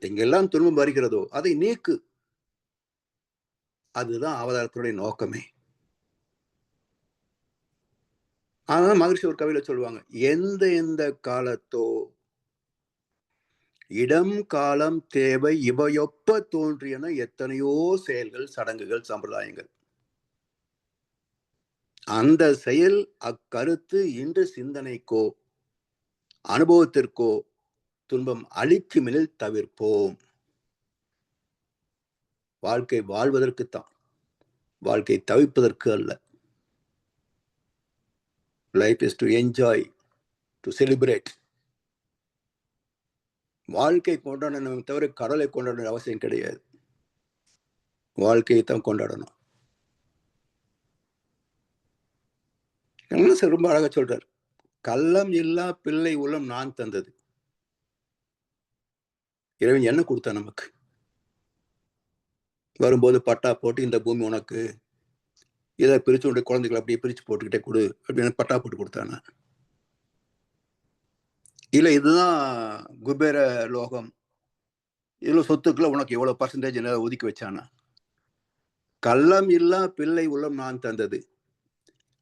எங்கெல்லாம் துன்பம் வருகிறதோ அதை நீக்கு. அதுதான் அவதாரத்தினுடைய நோக்கமே. ஆனா மகிழ்ச்சி ஒரு கவியில சொல்லுவாங்க, எந்த காலத்தோ இடம் காலம் தேவை இவையொப்ப தோன்றியன எத்தனையோ செயல்கள், சடங்குகள், சம்பிரதாயங்கள். அந்த செயல் அக்கருத்து இன்று சிந்தனைக்கோ அனுபவத்திற்கோ துன்பம் அளிக்குமெனில் தவிர்ப்போம். வாழ்க்கை வாழ்வதற்குத்தான், வாழ்க்கை தவிப்பதற்கு அல்ல. Life is to enjoy, to celebrate. வாழ்க்கை கொண்டாடணும் தவிர கடலை கொண்டாட அவசியம் கிடையாது. வாழ்க்கையை தான் கொண்டாடணும். ரொம்ப அழகா சொல்றார், கள்ளம் இல்லா பிள்ளை உள்ளம் நான் தந்தது. இறைவன் என்ன கொடுத்தா நமக்கு? வரும்போது பட்டா போட்டு இந்த பூமி உனக்கு, இதை பிரிச்சு உடைய குழந்தைகளை அப்படியே பிரிச்சு போட்டுக்கிட்டே கொடு அப்படின்னு பட்டா போட்டு கொடுத்தானா? இல்ல இதுதான் குபேர லோகம், இவ்வளவு சொத்துக்களை உனக்கு எவ்வளவு பர்சன்டேஜ் ஒதுக்கி வச்சானா? கள்ளம் இல்லா பிள்ளை உள்ளம் நான் தந்தது.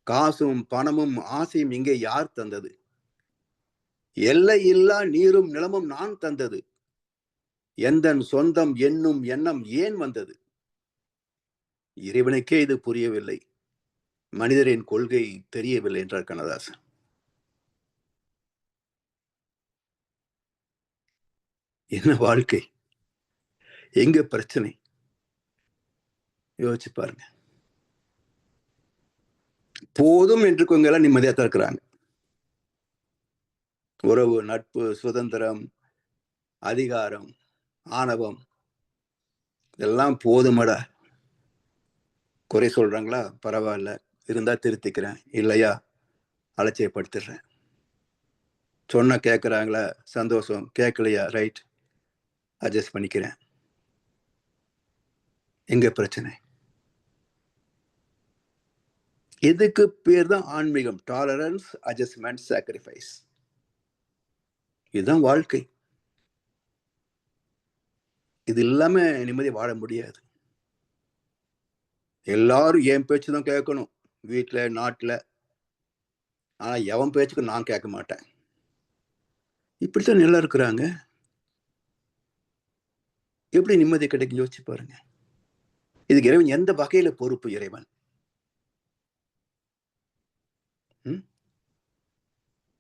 காசும் பணமும் ஆசையும் இங்கே யார் தந்தது? எல்லை இல்லா நீரும் நிலமும் நான் தந்தது. எந்தன் சொந்தம் என்னும் எண்ணம் ஏன் வந்தது? இறைவனுக்கே இது புரியவில்லை, மனிதரின் கொள்கை தெரியவில்லை என்றார் கண்ணதாசன். என்ன வாழ்க்கை, எங்க பிரச்சனை? யோசிச்சு பாருங்க. போதும் என்று கொஞ்சம் எல்லாம் நிம்மதியா தான் இருக்கிறாங்க. உறவு, நட்பு, சுதந்திரம், அதிகாரம், ஆணவம் இதெல்லாம் போதுமடா. குறை சொல்றாங்களா? பரவாயில்ல, இருந்தா திருத்திக்கிறேன், இல்லையா அலட்சியப்படுத்திடுறேன். சொன்ன கேட்கறாங்களா? சந்தோஷம், கேட்கலையா ரைட், அட்ஜஸ்ட் பண்ணிக்கிறேன். எங்க பிரச்சனை? இதுக்கு பேர் தான் ஆன்மீகம். Tolerance, adjustment, sacrifice. இதுதான் வாழ்க்கை. இது இல்லாம நிம்மதி வாழ முடியாது. எல்லாரும் என் பேச்சுதான் கேட்கணும், வீட்டுல நாட்டுல. ஆனா எவன் பேச்சுக்கு நான் கேட்க மாட்டேன். இப்படித்தான் நல்லா இருக்கிறாங்க. எப்படி நிம்மதி கிடைக்கும் யோசிச்சு பாருங்க. இதுக்கு இறைவன் எந்த வகையில பொறுப்பு? இறைவன்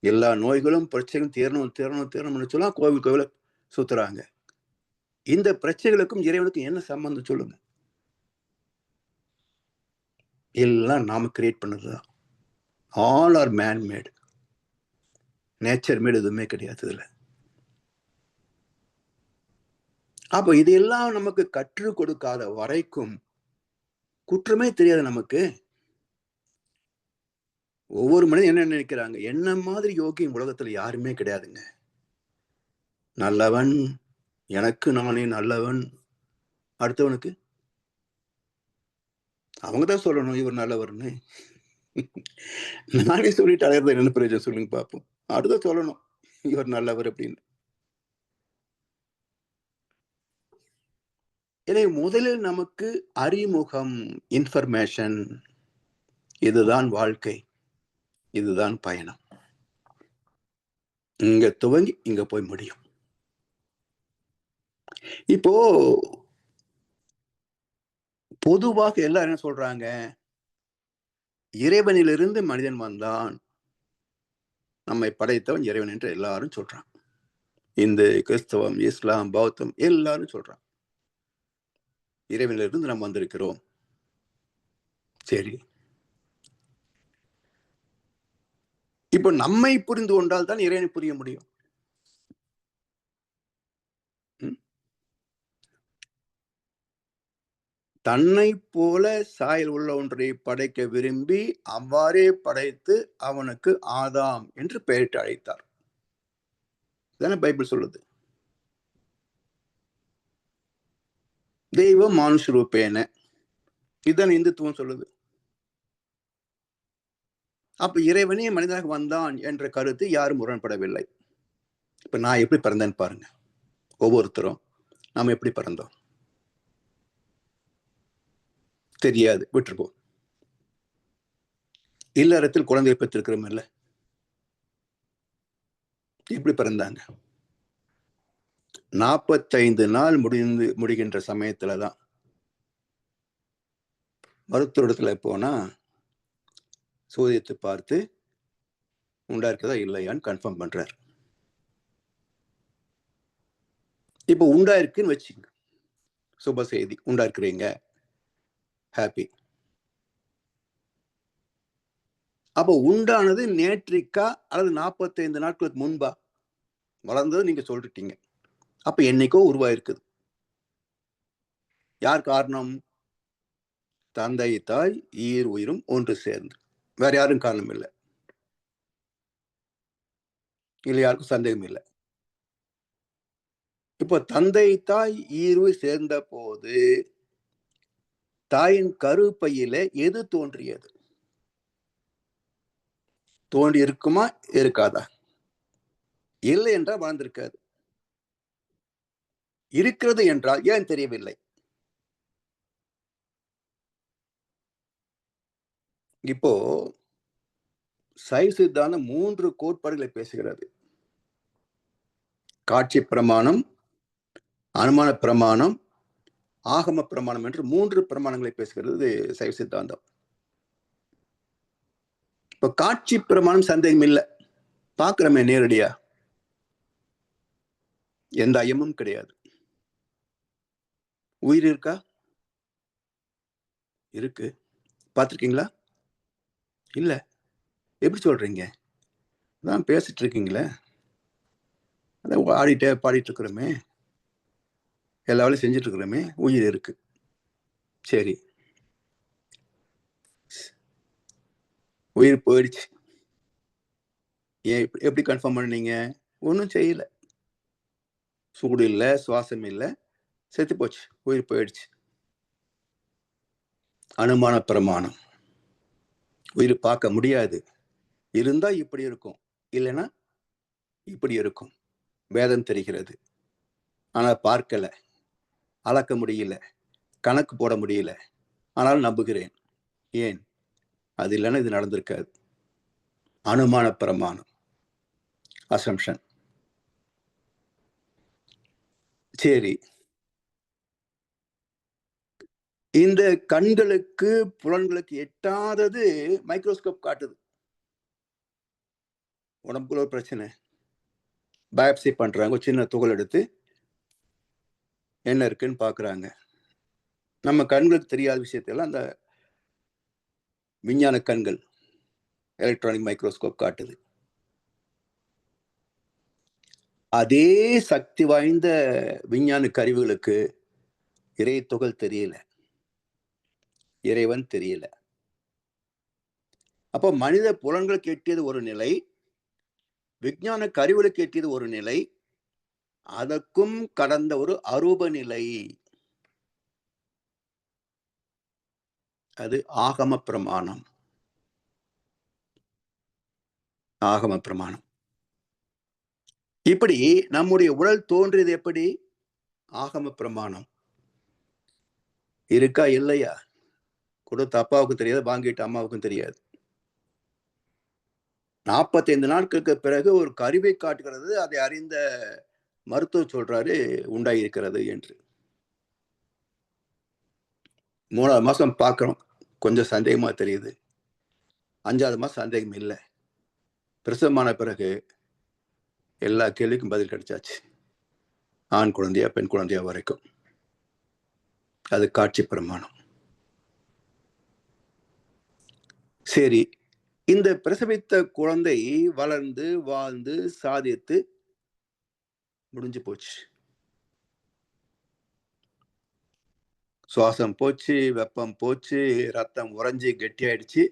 எல்லா நோய்களும் பிரச்சனைகளும் தீரணும் தீரணும் தீரணும்னு சொல்லலாம், கோவில் கோவில சுத்துறாங்க. இந்த பிரச்சனைகளுக்கும் இறைவனுக்கும் என்ன சம்பந்தம் சொல்லுங்க? எல்லாம் நாம கிரியேட் பண்ணதுதான். All are man made. Nature made எதுவுமே கிடையாது இதுல. அப்ப இதெல்லாம் நமக்கு கற்றுக் கொடுக்காத வரைக்கும் குற்றமே தெரியாது நமக்கு. ஒவ்வொரு மனிதன் என்ன நினைக்கிறாங்க, என்ன மாதிரி யோகி உலகத்துல யாருமே கிடையாதுங்க. நல்லவன், எனக்கு நானே நல்லவன். அடுத்தவனுக்கு அவங்கதான் சொல்லணும் இவர் நல்லவர்னு. நானே சொல்லிட்டு அலையிறது என்ன பிரயோஜனம் சொல்லுங்க பார்ப்போம். அடுத்த சொல்லணும் இவர் நல்லவர் அப்படின்னு. எனவே முதலில் நமக்கு அறிமுகம், இன்ஃபர்மேஷன். இதுதான் வாழ்க்கை, இதுதான் பயணம். இங்க துவங்கி இங்க போய் முடியும். இப்போ பொதுவாக எல்லாரும் என்ன சொல்றாங்க, இறைவனிலிருந்து மனிதன் வந்தான், நம்மை படைத்தவன் இறைவன் என்று எல்லாரும் சொல்றாங்க. இந்து, கிறிஸ்தவம், இஸ்லாம், பௌத்தம் எல்லாரும் சொல்றாங்க இறைவனிலிருந்து நாம் வந்திருக்கிறோம். சரி, இப்ப நம்மை புரிந்து கொண்டால் தான் இறைவனை புரிய முடியும். தன்னை போல சாயல் உள்ள ஒன்றை படைக்க விரும்பி அவ்வாறே படைத்து அவனுக்கு ஆதாம் என்று பெயரிட்டு அழைத்தார். இதான பைபிள் சொல்லுது. தெய்வம் மானுஷ ரூபேன, இதுதான் இந்துத்துவம் சொல்லுது. அப்ப இறைவனே மனிதனாக வந்தான் என்ற கருத்து யாரும் முரண்படவில்லை. இப்ப நான் எப்படி பிறந்தேன்னு பாருங்க. ஒவ்வொருத்தரும் நாம எப்படி பிறந்தோம் தெரியாது, விட்டுருப்போம். இல்லறத்தில் குழந்தை பெற்றிருக்கிறோம் இல்ல, எப்படி பிறந்தாங்க? 45 நாள் முடிகின்ற சமயத்துலதான் மருத்துவத்துல போனா சோதித்து பார்த்து உண்டா இருக்கதா இல்லையான்னு கன்ஃபார்ம் பண்றாரு. இப்ப உண்டா இருக்குன்னு வச்சுங்க, சுப செய்தி, உண்டா இருக்கிறீங்க, ஹாப்பி. அப்ப உண்டானது நேற்றிக்கா அல்லது 45 நாட்களுக்கு முன்பா? வளர்ந்தது நீங்க சொல்லிட்டீங்க. அப்ப என்னைக்கோ உருவாயிருக்குது. யார் காரணம்? தந்தை தாய் ஈர் உயிரும் ஒன்று சேர்ந்து, வேற யாரும் காரணம் இல்லை. இல்ல, யாருக்கும் சந்தேகம் இல்லை. இப்போ தந்தை தாய் ஈர்வு சேர்ந்த போது தாயின் கருப்பையில எது தோன்றியது? தோன்றி இருக்குமா இருக்காதா? இல்லை என்றால் வாழ்ந்திருக்காது. இருக்கிறது என்றால் ஏன் தெரியவில்லை? இப்போ சைவ சித்தாந்தம் 3 கோட்பாடுகளை பேசுகிறது. காட்சி பிரமாணம், அனுமான பிரமாணம், ஆகம பிரமாணம் என்று 3 பிரமாணங்களை பேசுகிறது சைவ சித்தாந்தம். இப்ப காட்சி பிரமாணம் சந்தேகம் இல்லை, பார்க்கிறோமே நேரடியா, எந்த ஐயமும் கிடையாது. உயிர் இருக்கா? இருக்கு. பார்த்திருக்கீங்களா? இல்ல. எப்படி சொல்றீங்க? அதான் பேசிட்டு இருக்கீங்களே, அதான் ஆடிட்டே பாடிட்டு இருக்கிறோமே, எல்லா வேலையும் செஞ்சுட்டு இருக்கிறோமே, உயிர் இருக்கு. சரி, உயிர் போயிடுச்சு. ஏன் எப்படி கன்ஃபார்ம் பண்ணீங்க? ஒன்றும் செய்யல, சூடு இல்லை, சுவாசம் இல்லை, செத்து போச்சு, உயிர் போயிடுச்சு. அனுமான பிரமாணம், உயிர் பார்க்க முடியாது, இருந்தா இப்படி இருக்கும், இல்லைன்னா இப்படி இருக்கும், வேதம் தெரிகிறது, ஆனா பார்க்கல, அளக்க முடியல, கணக்கு போட முடியல, ஆனால் நம்புகிறேன். ஏன்? அது இல்லைன்னா இது நடந்திருக்காது. அனுமான பிரமாணம், அசம்ஷன். சரி, இந்த கண்களுக்கு புலன்களுக்கு எட்டாதது மைக்ரோஸ்கோப் காட்டுது. உடம்புக்குள்ள ஒரு பிரச்சனை, பயாப்சி பண்றாங்க, ஒரு சின்ன துகள் எடுத்து என்ன இருக்குன்னு பாக்குறாங்க. நம்ம கண்களுக்கு தெரியாத விஷயத்தெல்லாம் அந்த விஞ்ஞான கண்கள், எலக்ட்ரானிக் மைக்ரோஸ்கோப் காட்டுது. அதே சக்தி வாய்ந்த விஞ்ஞான கருவிகளுக்கு இறை துகள் தெரியல, இறைவன் தெரியல. அப்போ மனித புலன்களுக்கு எட்டியது ஒரு நிலை, விஞ்ஞான கருவிகளுக்கு எட்டியது ஒரு நிலை, அதற்கும் கடந்த ஒரு அரூப நிலை, அது ஆகம பிரமாணம். ஆகம பிரமாணம். இப்படி நம்முடைய உடல் தோன்றியது எப்படி? ஆகம பிரமாணம். இருக்கா இல்லையா? கொடுத்த அப்பாவுக்கும் தெரியாது, வாங்கிட்டு அம்மாவுக்கும் தெரியாது. 45 நாட்களுக்கு பிறகு ஒரு கருவை காட்டுகிறது, அதை அறிந்த மருத்துவர் சொல்றாரு உண்டாயிருக்கிறது என்று. 3வது மாசம் பார்க்கிறோம், கொஞ்சம் சந்தேகமா தெரியுது. 5வது மாசம் சந்தேகம் இல்லை. பிரசவமான பிறகு எல்லா கேள்விக்கும் பதில் கிடைச்சாச்சு, ஆண் குழந்தையா பெண் குழந்தையா வரைக்கும். அது காட்சி பிரமாணம். சரி, இந்த பிரசவித்த குழந்தை வளர்ந்து வாழ்ந்து சாதித்து முடிஞ்சு போச்சு. சுவாசம் போச்சு, வெப்பம் போச்சு, ரத்தம் உறைஞ்சி கெட்டியாயிடுச்சு.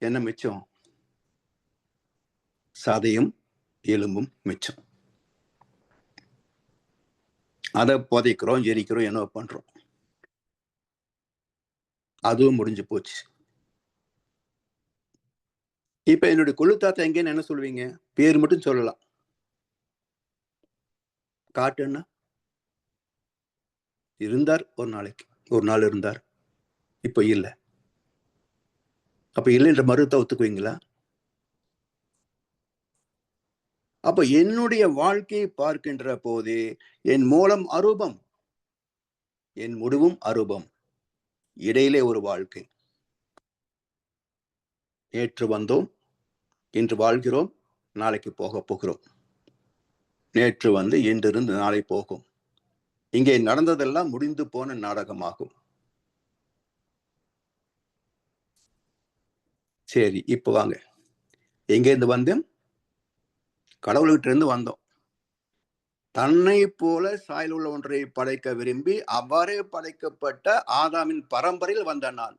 என்ன மிச்சம்? சதையும் எலும்பும் மிச்சம். அதை புதைக்கிறோம், எரிக்கிறோம், என்ன பண்றோம். அதுவும் முடிஞ்சு போச்சு. இப்ப என்னுடைய கொள்ளு தாத்தா எங்கேன்னு என்ன சொல்லுவீங்க? பேர் மட்டும் சொல்லலாம். காட்டுன்னா இருந்தார் ஒரு நாளைக்கு, ஒரு நாள் இருந்தார், இப்ப இல்ல. அப்ப இல்லைன்ற மறுத்த ஒத்துக்குவீங்களா? அப்ப என்னுடைய வாழ்க்கையை பார்க்கின்ற போதே என் மூலம் அரூபம், என் முடிவும் அரூபம். இடையிலே ஒரு வாழ்க்கை. நேற்று வந்தோம், இன்று வாழ்கிறோம், நாளைக்கு போக போகிறோம். நேற்று வந்து இன்றிருந்து நாளை போகும். இங்கே நடந்ததெல்லாம் முடிந்து போன நாடகமாகும். சரி, இப்ப வாங்க. எங்கேருந்து வந்தோம்? கடவுள்கிட்ட இருந்து வந்தோம். தன்னை போல சாயல் உள்ள ஒன்றை படைக்க விரும்பி அவ்வாறே படைக்கப்பட்ட ஆதாமின் பரம்பரையில் வந்த நான்.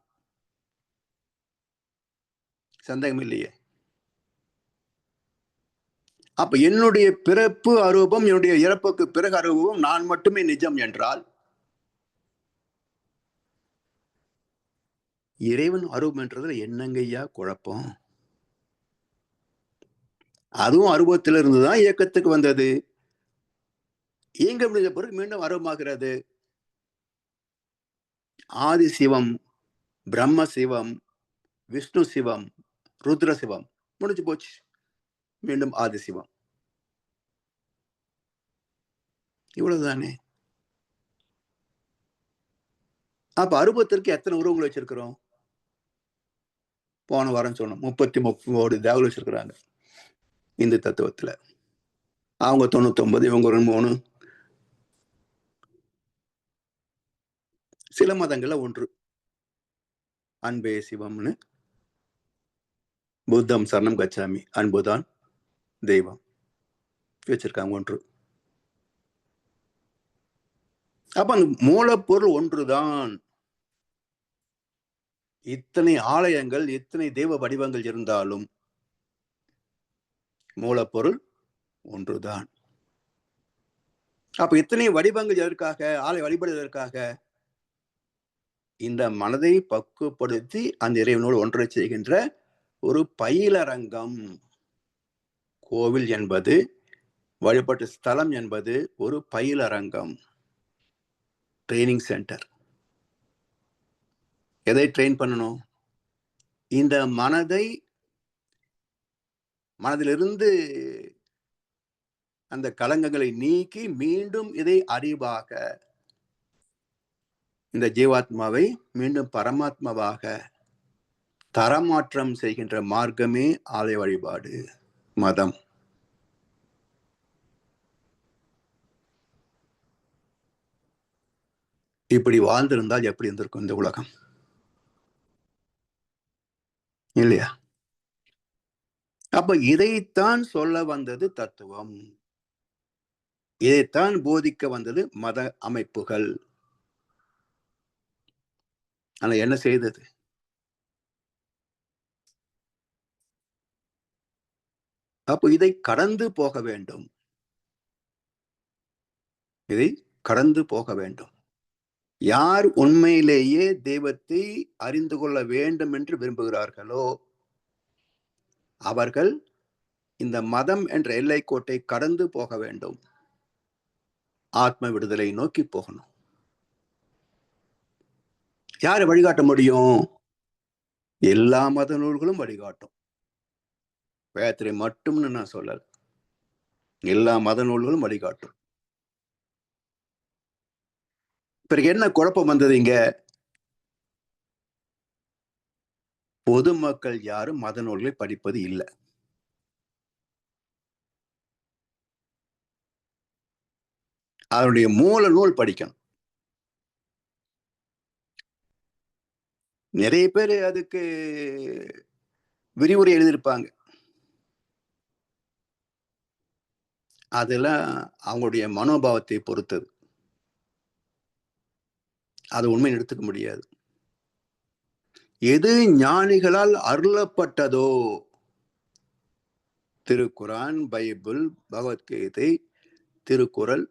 சந்தேகம் இல்லையே. அப்ப என்னுடைய பிறப்பு அரூபம், என்னுடைய இறப்புக்கு பிறகு அரூபம், நான் மட்டுமே நிஜம் என்றால் இறைவன் அரூபம் என்றதுல என்னங்கய்யா குழப்பம்? அதுவும் அரூபத்தில் இருந்துதான் இயக்கத்துக்கு வந்தது. இயங்க முடிஞ்ச பிறகு மீண்டும் அரூபமாகிறது. ஆதி சிவம், பிரம்ம சிவம், விஷ்ணு சிவம், ருத்ர சிவம் முடிஞ்சு போச்சு. மீண்டும் ஆதி சிவம். இவ்வளவுதானே. அப்ப அரூபத்திற்கு எத்தனை உருவங்கள் வச்சிருக்கிறோம்? போன வாரம் சொன்னோம், 33 தேவர்கள் வச்சிருக்கிறாங்க இந்து தத்துவத்துல. அவங்க 99, இவங்க 3. சில மதங்கள்ல ஒன்று. அன்பே சிவம்னு, புத்தம் சரணம் கச்சாமி, அன்புதான் தெய்வம் வச்சிருக்காங்க ஒன்று. அப்ப அந்த மூலப்பொருள் ஒன்றுதான். இத்தனை ஆலயங்கள், இத்தனை தெய்வ வடிவங்கள் இருந்தாலும் மூலப்பொருள் ஒன்றுதான். அப்ப இத்தனை வடிவங்கள் எதற்காக? ஆலய வழிபடுவதற்காக. இந்த மனதை பக்குவப்படுத்தி அந்த இறைவனோடு ஒன்றை செய்கின்ற ஒரு பயிலரங்கம். கோவில் என்பது, வழிபாட்டு ஸ்தலம் என்பது ஒரு பயிலரங்கம், ட்ரைனிங் சென்டர். எதை ட்ரெயின் பண்ணணும்? இந்த மனதிலிருந்து அந்த கலங்கங்களை நீக்கி மீண்டும் இதை அறிவாக, இந்த ஜீவாத்மாவை மீண்டும் பரமாத்மாவாக தரமாற்றம் செய்கின்ற மார்க்கமே ஆலய வழிபாடு, மதம். இப்படி வாழ்ந்திருந்தால் எப்படி இருந்திருக்கும் இந்த உலகம்? இல்லையா? அப்ப இதைத்தான் சொல்ல வந்தது தத்துவம். இதைத்தான் போதிக்க வந்தது மத அமைப்புகள். ஆனா என்ன செய்தது? அப்ப இதை கடந்து போக வேண்டும். இதை கடந்து போக வேண்டும். யார் உண்மையிலேயே தெய்வத்தை அறிந்து கொள்ள வேண்டும் என்று விரும்புகிறார்களோ அவர்கள் இந்த மதம் என்ற எல்லைக்கோட்டை கடந்து போக வேண்டும். ஆத்ம விடுதலை நோக்கி போகணும். யாரு வழிகாட்ட முடியும்? எல்லா மத நூல்களும் வழிகாட்டும். வேதத்தை மட்டும்னு நான் சொல்லல, எல்லா மத நூல்களும் வழிகாட்டும். பிறகு என்ன குழப்பம் வந்தது இங்க? பொதுமக்கள் யாரும் மத நூல்களை படிப்பது இல்லை. அதனுடைய மூல நூல் படிக்கணும். நிறைய பேர் அதுக்கு விரிவுரை எழுதியிருப்பாங்க. அதெல்லாம் அவங்களுடைய மனோபாவத்தை பொறுத்தது. அது உண்மையை எடுத்துக்க முடியாது. எது ஞானிகளால் அருளப்பட்டதோ, திருக்குரான், பைபிள், பகவத்கீதை, திருக்குறள்,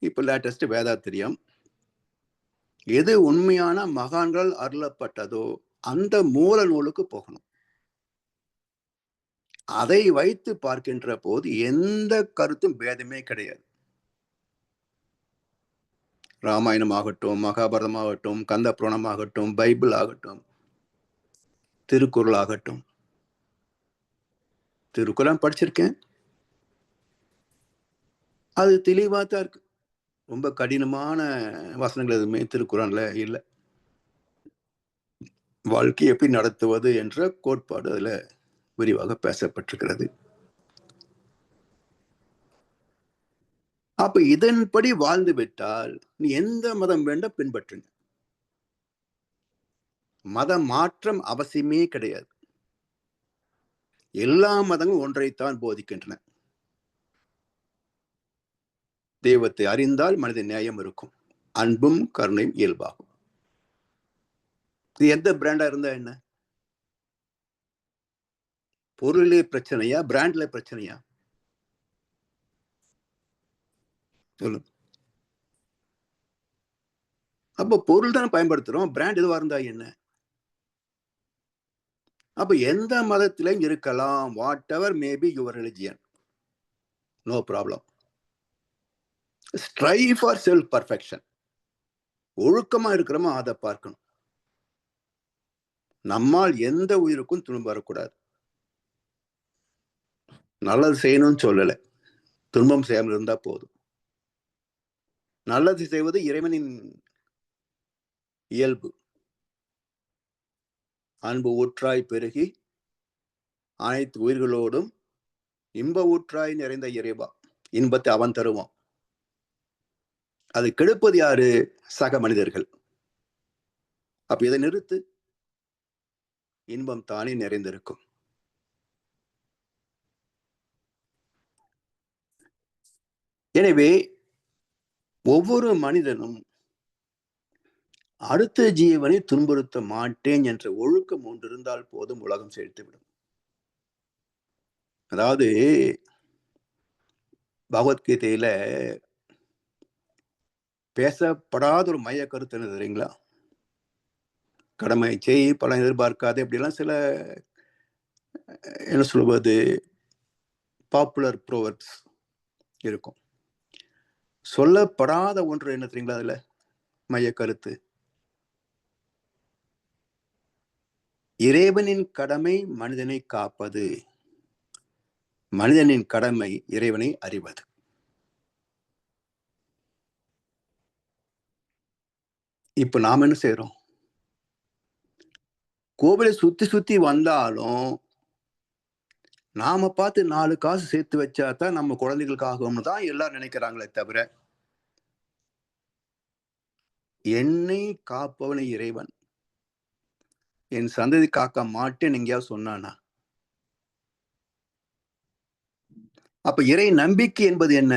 இப்ப லேட்டஸ்ட் வேதாத்திரியம், எது உண்மையான மகான்கள் அருளப்பட்டதோ அந்த மூல நூலுக்கு போகணும். அதை வைத்து பார்க்கின்ற போது எந்த கருத்தும் பேதமே கிடையாது. ராமாயணம் ஆகட்டும், மகாபாரதம் ஆகட்டும், கந்த புராணம் ஆகட்டும், பைபிள் ஆகட்டும், திருக்குறள் ஆகட்டும். திருக்குறள் படிச்சிருக்கேன், அது தெளிவா தான் இருக்கு. ரொம்ப கடினமான வசனங்கள் எதுவுமே திருக்குறள்ல இல்லை. வாழ்க்கை எப்படி நடத்துவது என்ற கோட்பாடு அதுல விரிவாக பேசப்பட்டிருக்கிறது. அப்ப இதன்படி வாழ்ந்து விட்டால் நீ எந்த மதம் வேண்டாம் பின்பற்றுங்க. மத மாற்றம் அவசியமே கிடையாது. எல்லா மதங்களும் ஒன்றைத்தான் போதிக்கின்றன. தெய்வத்தை அறிந்தால் மனித நேயம் இருக்கும், அன்பும் கருணையும் இயல்பாகும். இது எந்த பிராண்டா இருந்தா என்ன? பொருளே பிரச்சனையா, பிராண்ட்ல பிரச்சனையா? சொல்லுங்க. அப்ப பொருள் தானே பயன்படுத்துறோம், பிராண்ட் எதுவா இருந்தா என்ன? அப்ப எந்த மதத்திலையும் இருக்கலாம், whatever may be your religion, no problem. Strive for self perfection. ஒழுக்கமா இருக்கிறோமோ அதை பார்க்கணும். நம்மால் எந்த உயிருக்கும் துன்பம் வரக்கூடாது. நல்லது செய்யணும்னு சொல்லலை, துன்பம் செய்யாமல் இருந்தா போதும். நல்லது செய்வது இறைவனின் இயல்பு. அன்பு ஊற்றாய் பெருகி அனைத்து உயிர்களோடும் இன்ப ஊற்றாய் நிறைந்த இறைவா, இன்பத்தை அவன் தருவான். அது கெடுப்பது யாரு? சக மனிதர்கள். அப்ப இதை நிறுத்து, இன்பம் தானே நிறைந்திருக்கும். எனவே ஒவ்வொரு மனிதனும் அடுத்த ஜீவனை துன்புறுத்த மாட்டேன் என்ற ஒழுக்கம் ஒன்று இருந்தால் போதும், உலகம் செழித்துவிடும். அதாவது பகவத்கீதையில பேசப்படாத ஒரு மைய கருத்து என்ன தெரியுங்களா? கடமை செய், பலன் எதிர்பார்க்காது, அப்படிலாம் சில என்ன சொல்வது பாப்புலர் ப்ரோவர்ப்ஸ் இருக்கும். சொல்லப்படாத ஒன்று என்ன தெரியுங்களா? அதுல மைய கருத்து, இறைவனின் கடமை மனிதனை காப்பது, மனிதனின் கடமை இறைவனை அறிவது. இப்ப நாம என்ன செய்யறோம்? கோவிலை சுத்தி சுத்தி வந்தாலும் நாம பார்த்து 4 காசு சேர்த்து வச்சாதான் நம்ம குழந்தைகளுக்கு ஆகும்னு தான் எல்லாரும் நினைக்கிறாங்களே தவிர, என்னை காப்பவனை இறைவன், என் சந்ததி காக்க மாட்டேன் எங்கேயாவது சொன்னானா? அப்ப இறை நம்பிக்கை என்பது என்ன?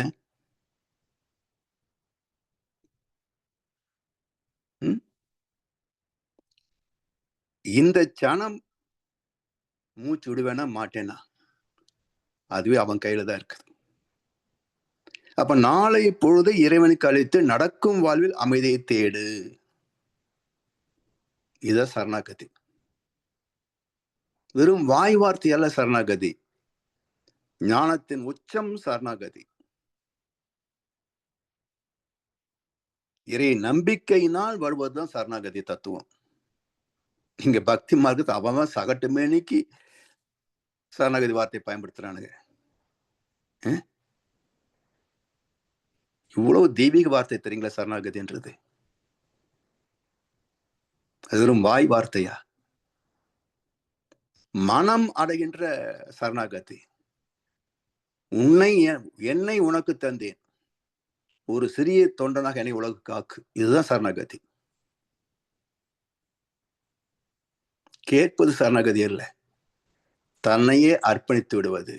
இந்த சனம் மூச்சு விடுவேனா மாட்டேனா, அதுவே அவன் கையில தான் இருக்கு. அப்ப நாளை பொழுது இறைவனுக்கு அளித்து நடக்கும் வாழ்வில் அமைதியை தேடு. இத சரணாகதி. வெறும் வாய் வார்த்தை அல்ல சரணாகதி, ஞானத்தின் உச்சம் சரணாகதி. இறை நம்பிக்கையினால் வருவதுதான் சரணாகதி தத்துவம். இங்க பக்தி மார்க்கத்தை அவன் சகட்டு மேனிக்கு சரணாகதி வார்த்தை பயன்படுத்துறானுங்க. இவ்வளவு தெய்வீக வார்த்தை தெரியுங்களா சரணாகதின்றது? அது வெறும் வாய் வார்த்தையா? மனம் அடைகின்ற சரணாகதி. என்னை உனக்கு தந்தேன், ஒரு சிறிய தொண்டனாக என்னை உலகு காக்கு, இதுதான் சரணாகதி. கேட்பது சரணாகதி அல்ல, தன்னையே அர்ப்பணித்து விடுவது.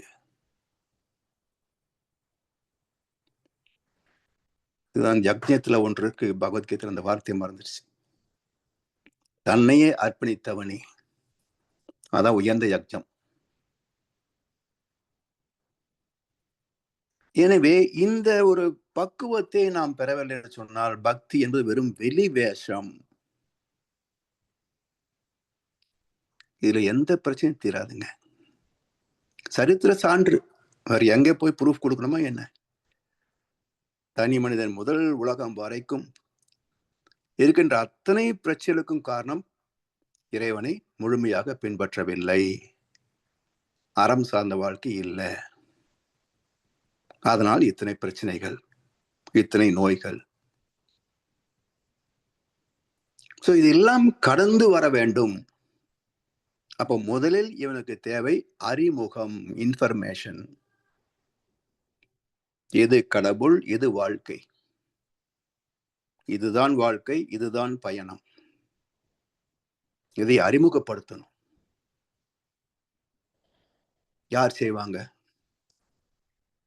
இதுதான் யக்ஞத்துல ஒன்று இருக்கு, பகவத்கீதையில அந்த வார்த்தையை மறந்துருச்சு. தன்னையே அர்ப்பணித்தவனே, அதான் உயர்ந்த யக்ஞம். எனவே இந்த ஒரு பக்குவத்தை நாம் பெறவில்லை என்று சொன்னால் பக்தி என்பது வெறும் வெளி வேஷம். இதுல எந்த பிரச்சனையும் தீராதுங்க. சரித்திர சான்று, வேற எங்க போய் ப்ரூஃப் கொடுக்கணுமா என்ன? தனி மனிதன் முதல் உலகம் வரைக்கும் இருக்கின்ற அத்தனை பிரச்சனைகளுக்கும் காரணம் இறைவனை முழுமையாக பின்பற்றவில்லை, அறம் சார்ந்த வாழ்க்கை இல்லை. அதனால் இத்தனை பிரச்சனைகள், இத்தனை நோய்கள். இதெல்லாம் கடந்து வர வேண்டும். அப்போ முதலில் இவனுக்கு தேவை அறிமுகம், இன்ஃபர்மேஷன். எது கடவுள், எது வாழ்க்கை, இதுதான் வாழ்க்கை, இதுதான் பயணம். இதை அறிமுகப்படுத்தணும். யார் செய்வாங்க?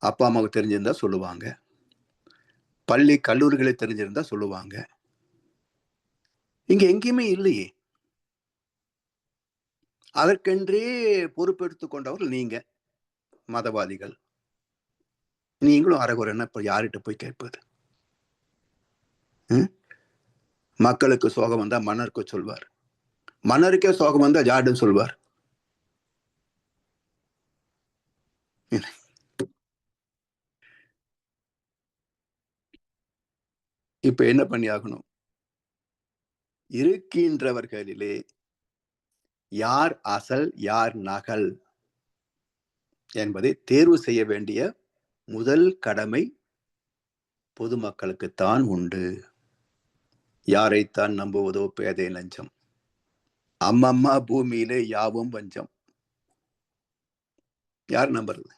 அப்பா அம்மாவுக்கு தெரிஞ்சிருந்தா சொல்லுவாங்க, பள்ளி கல்லூரிகளை தெரிஞ்சிருந்தா சொல்லுவாங்க. இங்க எங்கேயுமே இல்லையே. அதற்கென்றே பொறுப்பெடுத்துக் கொண்டவர்கள் நீங்க மதவாதிகள். நீங்களும் அரைகுறைன்னா இப்ப யார்கிட்ட போய் கேட்பது? மக்களுக்கு சோகம் வந்தா மன்னருக்கு சொல்வார், மன்னருக்கே சோகம் வந்தா யாருன்னு சொல்வார்? இப்ப என்ன பண்ணி ஆகணும்? இருக்கின்றவர்களிலே யார் அசல் யார் நகல் என்பதை தேர்வு செய்ய வேண்டிய முதல் கடமை பொதுமக்களுக்குத்தான் உண்டு. யாரைத்தான் நம்புவதோ பேதை லஞ்சம், அம்மம்மா பூமியிலே யாவும் பஞ்சம். யார் நம்புறது?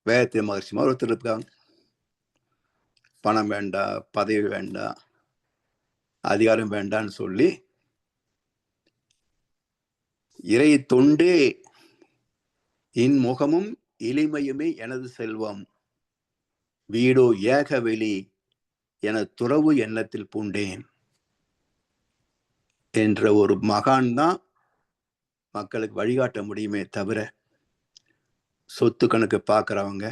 வேதத்தை மகர்ஷிமா ஒருத்தர் இருக்காங்க, பணம் வேண்டாம், பதவி வேண்டாம், அதிகாரம் வேண்டான்னு சொல்லி இறை தொண்டே இன்முகமும் எளிமையுமே எனது செல்வம், வீடோ ஏகவெளி என துறவு எண்ணத்தில் பூண்டேன் என்ற ஒரு மகான் தான் மக்களுக்கு வழிகாட்ட முடியுமே தவிர, சொத்து கணக்கு பார்க்குறவங்க,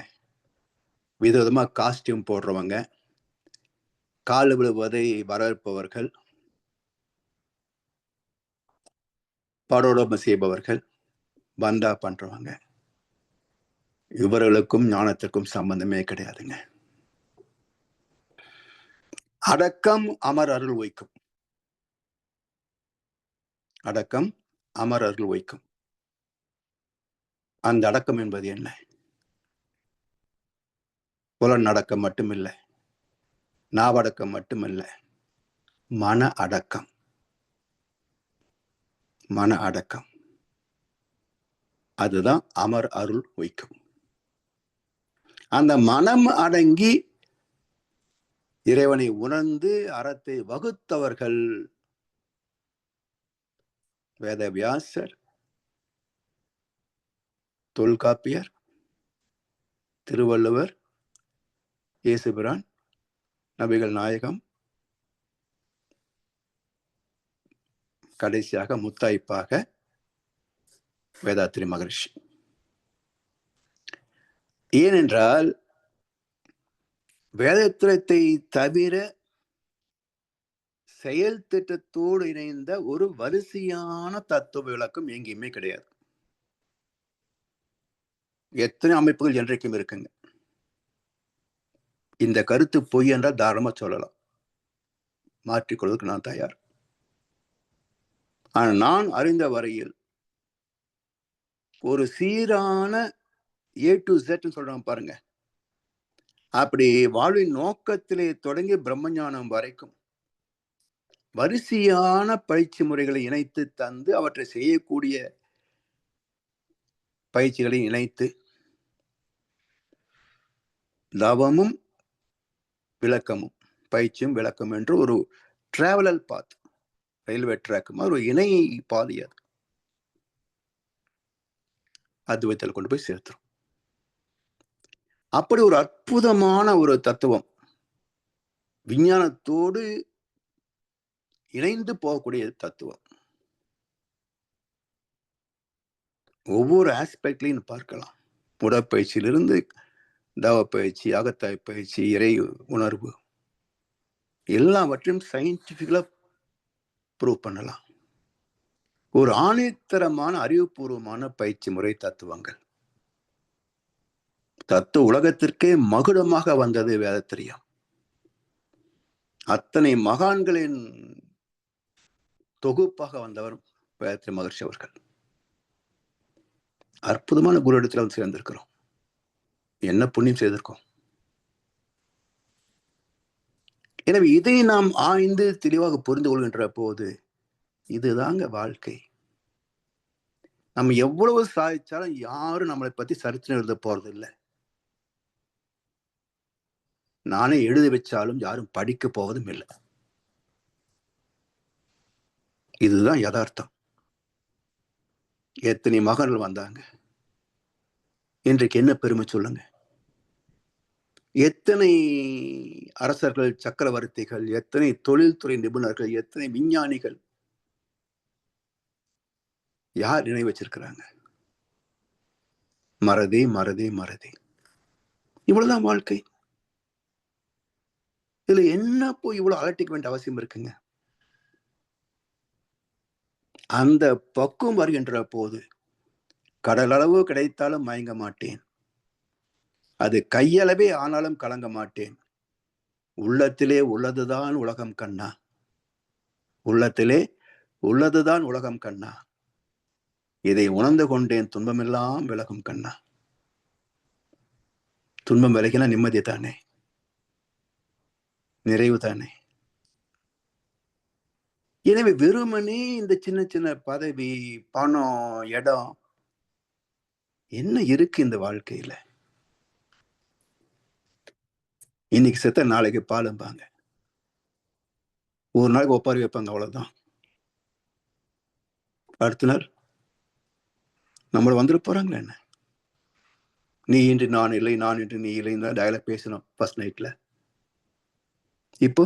விதவிதமா காஸ்டியூம் போடுறவங்க, கால் விழுவதை வரவேற்பவர்கள், படோடமை செய்பவர்கள், பந்தா பண்றவங்க, இவர்களுக்கும் ஞானத்திற்கும் சம்பந்தமே கிடையாதுங்க. அடக்கம் அமர் அருள் வைக்கும், அடக்கம் அமர் அருள் வைக்கும். அந்த அடக்கம் என்பது என்ன? புலனடக்கம் மட்டுமில்லை, நாவடக்கம் மட்டுமில்லை, மன அடக்கம். மன அடக்கம் அதுதான் அமர் அருள் வைக்கும். அந்த மனம் அடங்கி இறைவனை உணர்ந்து அறத்தை வகுத்தவர்கள் வேதவியாசர், தொல்காப்பியர், திருவள்ளுவர், இயேசுபிரான், நபிகள் நாயகம், கடைசியாக முத்தாய்ப்பாக வேதாத்திரி மகரிஷி. ஏனென்றால் வேதத்திரத்தை தவிர செயல் திட்டத்தோடு இணைந்த ஒரு வரிசையான தத்துவ விளக்கம் எங்கேயுமே கிடையாது. எத்தனை அமைப்புகள் என்றைக்கும் இருக்குங்க. இந்த கருத்து பொய் என்றால் தாராளமா சொல்லலாம், மாற்றிக்கொள்வதற்கு நான் தயார். ஆனால் நான் அறிந்த வரையில் ஒரு சீரான A to Z சொல்றாங்க பாருங்க, அப்படி வாழ்வின் நோக்கத்திலே தொடங்கி பிரம்மஞானம் வரைக்கும் வரிசையான பயிற்சி முறைகளை இணைத்து தந்து அவற்றை செய்யக்கூடிய பயிற்சிகளை இணைத்து தவமும் விளக்கமும் பயிற்சியும் விளக்கம் என்று ஒரு டிராவலல் பாத், ரயில்வே ட்ராக் மாதிரி ஒரு இணை பாதை, அது அத்வைத்தில் கொண்டு போய் சேர்த்துரும். அப்படி ஒரு அற்புதமான ஒரு தத்துவம் விஞ்ஞானத்தோடு இணைந்து போகக்கூடிய தத்துவம். ஒவ்வொரு ஆஸ்பெக்ட்லையும் பார்க்கலாம். உடற்பயிற்சியிலிருந்து தவப்பயிற்சி, அகத்தாய் பயிற்சி, இறை உணர்வு எல்லாவற்றையும் சயின்டிபிக்கலா ப்ரூவ் பண்ணலாம். ஒரு ஆணித்தரமான அறிவுபூர்வமான பயிற்சி முறை தத்துவங்கள். தத்துவ உலகத்திற்கே மகுடமாக வந்தது வேதத்திரியம். அத்தனை மகான்களின் தொகுப்பாக வந்தவர் வேதத்திரி மகர்ஷி அவர்கள். அற்புதமான குரு இடத்துல வந்து சேர்ந்திருக்கிறோம். என்ன புண்ணியம் செய்திருக்கோம். எனவே இதை நாம் ஆய்ந்து தெளிவாக புரிந்து கொள்கின்ற போது இதுதாங்க வாழ்க்கை. நம்ம எவ்வளவு சாதிச்சாலும் யாரும் நம்மளை பத்தி சரித்திரம் எழுத போறது இல்லை. நானே எழுதி வச்சாலும் யாரும் படிக்க போவதும் இல்லை. இதுதான் யதார்த்தம். எத்தனை மகன்கள் வந்தாங்க, இன்றைக்கு என்ன பெருமை சொல்லுங்க. எத்தனை அரசர்கள், சக்கரவர்த்திகள், எத்தனை தொழில்துறை நிபுணர்கள், எத்தனை விஞ்ஞானிகள் யார் நினைவு வச்சிருக்கிறாங்க. மறதி மறதி மறதி, இவ்வளவுதான் வாழ்க்கை. இதுல என்ன போய் இவ்வளவு அலட்டிக்க வேண்டிய அவசியம் இருக்குங்க. அந்த பக்குவம் வருகின்ற போது கடலளவு கிடைத்தாலும் மயங்க மாட்டேன், அது கையளவே ஆனாலும் கலங்க மாட்டேன், உள்ளத்திலே உள்ளதுதான் உலகம் கண்ணா, உள்ளத்திலே உள்ளதுதான் உலகம் கண்ணா, இதை உணர்ந்து கொண்டேன் துன்பமெல்லாம் விலகும் கண்ணா. துன்பம் விலகினா நிம்மதி தானே, நிறைவு தானே. எனவே வெறுமனே இந்த சின்ன சின்ன பதவி, பணம், இடம் என்ன இருக்கு இந்த வாழ்க்கையில? இன்னைக்கு செத்த நாளைக்கு பாலும்பாங்க. ஒரு நாளைக்கு ஒப்பாரி வைப்பாங்க, அவ்வளவுதான். அடுத்த நாள் நம்மள வந்துட்டு போறாங்களா என்ன? நீ இன்றி நான் இல்லை, நான் இன்றி நீ இல்லைன்னு தான் டயலாக் பேசணும் ஃபர்ஸ்ட் நைட்ல. இப்போ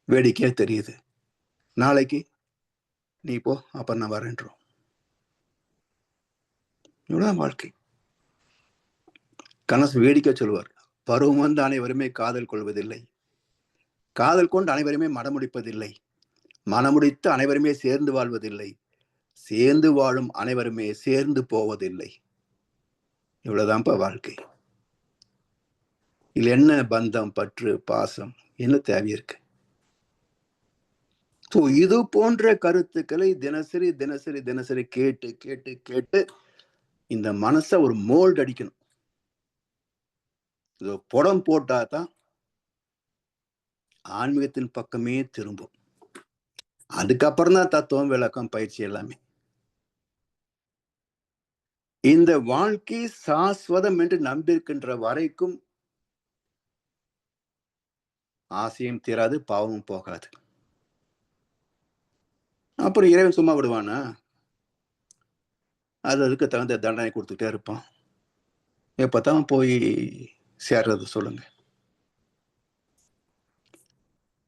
வேடிக்கையா தெரியுது. நாளைக்கு நீ போ, அப்புறம் நான் வரேன்றோம். இவ்வளவுதான் வாழ்க்கை. கணேசன் வேடிக்கை சொல்லுவார், பருவம் வந்து அனைவருமே காதல் கொள்வதில்லை, காதல் கொண்டு அனைவருமே மனமுடிப்பதில்லை, மனமுடித்து அனைவருமே சேர்ந்து வாழ்வதில்லை, சேர்ந்து வாழும் அனைவருமே சேர்ந்து போவதில்லை. இவ்வளவுதான்ப்பா வாழ்க்கை. இதுல என்ன பந்தம், பற்று, பாசம் என்ன தேவை இருக்கு? இது போன்ற கருத்துக்களை தினசரி தினசரி தினசரி கேட்டு கேட்டு கேட்டு இந்த மனச ஒரு மோல்ட் அடிக்கணும். புடம் போட்டா தான் ஆன்மீகத்தின் பக்கமே திரும்பும். அதுக்கப்புறம் தான் தத்துவம், விளக்கம், பயிற்சி எல்லாமே. இந்த வாழ்க்கை சாஸ்வதம் என்று நம்பியிருக்கின்ற வரைக்கும் ஆசையும் தீராது, பாவமும் போகாது. அப்புறம் இறைவன் சும்மா விடுவானா? அதுக்கு தகுந்த தண்டனை கொடுத்துட்டே இருப்பான். எப்பதான் போய் சேர்றது சொல்லுங்க.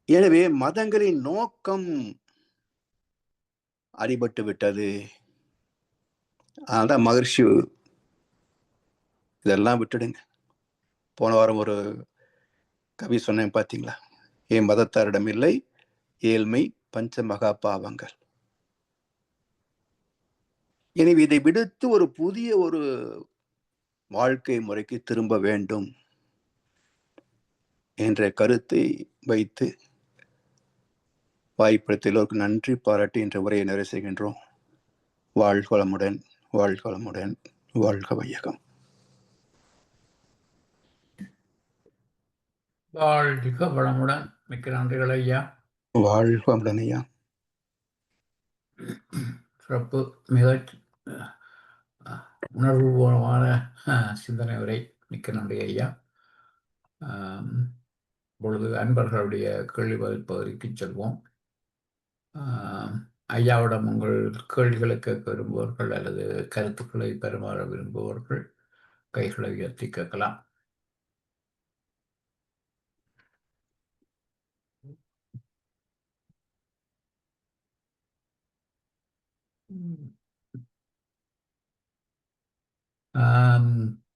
எனவே மதங்களின் நோக்கம் அடிபட்டு விட்டது. அதனால்தான் மகர்ஷி இதெல்லாம் விட்டுடுங்க. போன வாரம் ஒரு கவி சொன்னேன் பார்த்தீங்களா? என் மதத்தாரிடம் இல்லை ஏழ்மை, பஞ்ச மகா பாவங்கள். எனவே இதை விடுத்து ஒரு புதிய ஒரு வாழ்க்கை முறைக்கு திரும்ப வேண்டும் என்ற கருத்தை வைத்து வாய்ப்படுத்த எல்லோருக்கும் நன்றி பாராட்டி என்ற உரையை நிறைவு செய்கின்றோம். வாழ்க வளமுடன், வாழ்க வளமுடன், வாழ்க வையகம். வாழ்க வளமுடன். மிக்க நன்றிகள் ஐயா. வாழ்க வளமுடன் ஐயா. சிறப்பு. மிக உணர்வுபூர்வமான சிந்தனை உரை. மிக்க நன்றி ஐயா. இப்பொழுது அன்பர்களுடைய கேள்வி பதில் பகுதிக்கு செல்வோம். ஐயாவிடம் உங்கள் கேள்விகளை கேட்க விரும்புபவர்கள் அல்லது கருத்துக்களை பெருமாற விரும்புபவர்கள் கைகளை உயர்த்தி கேட்கலாம்.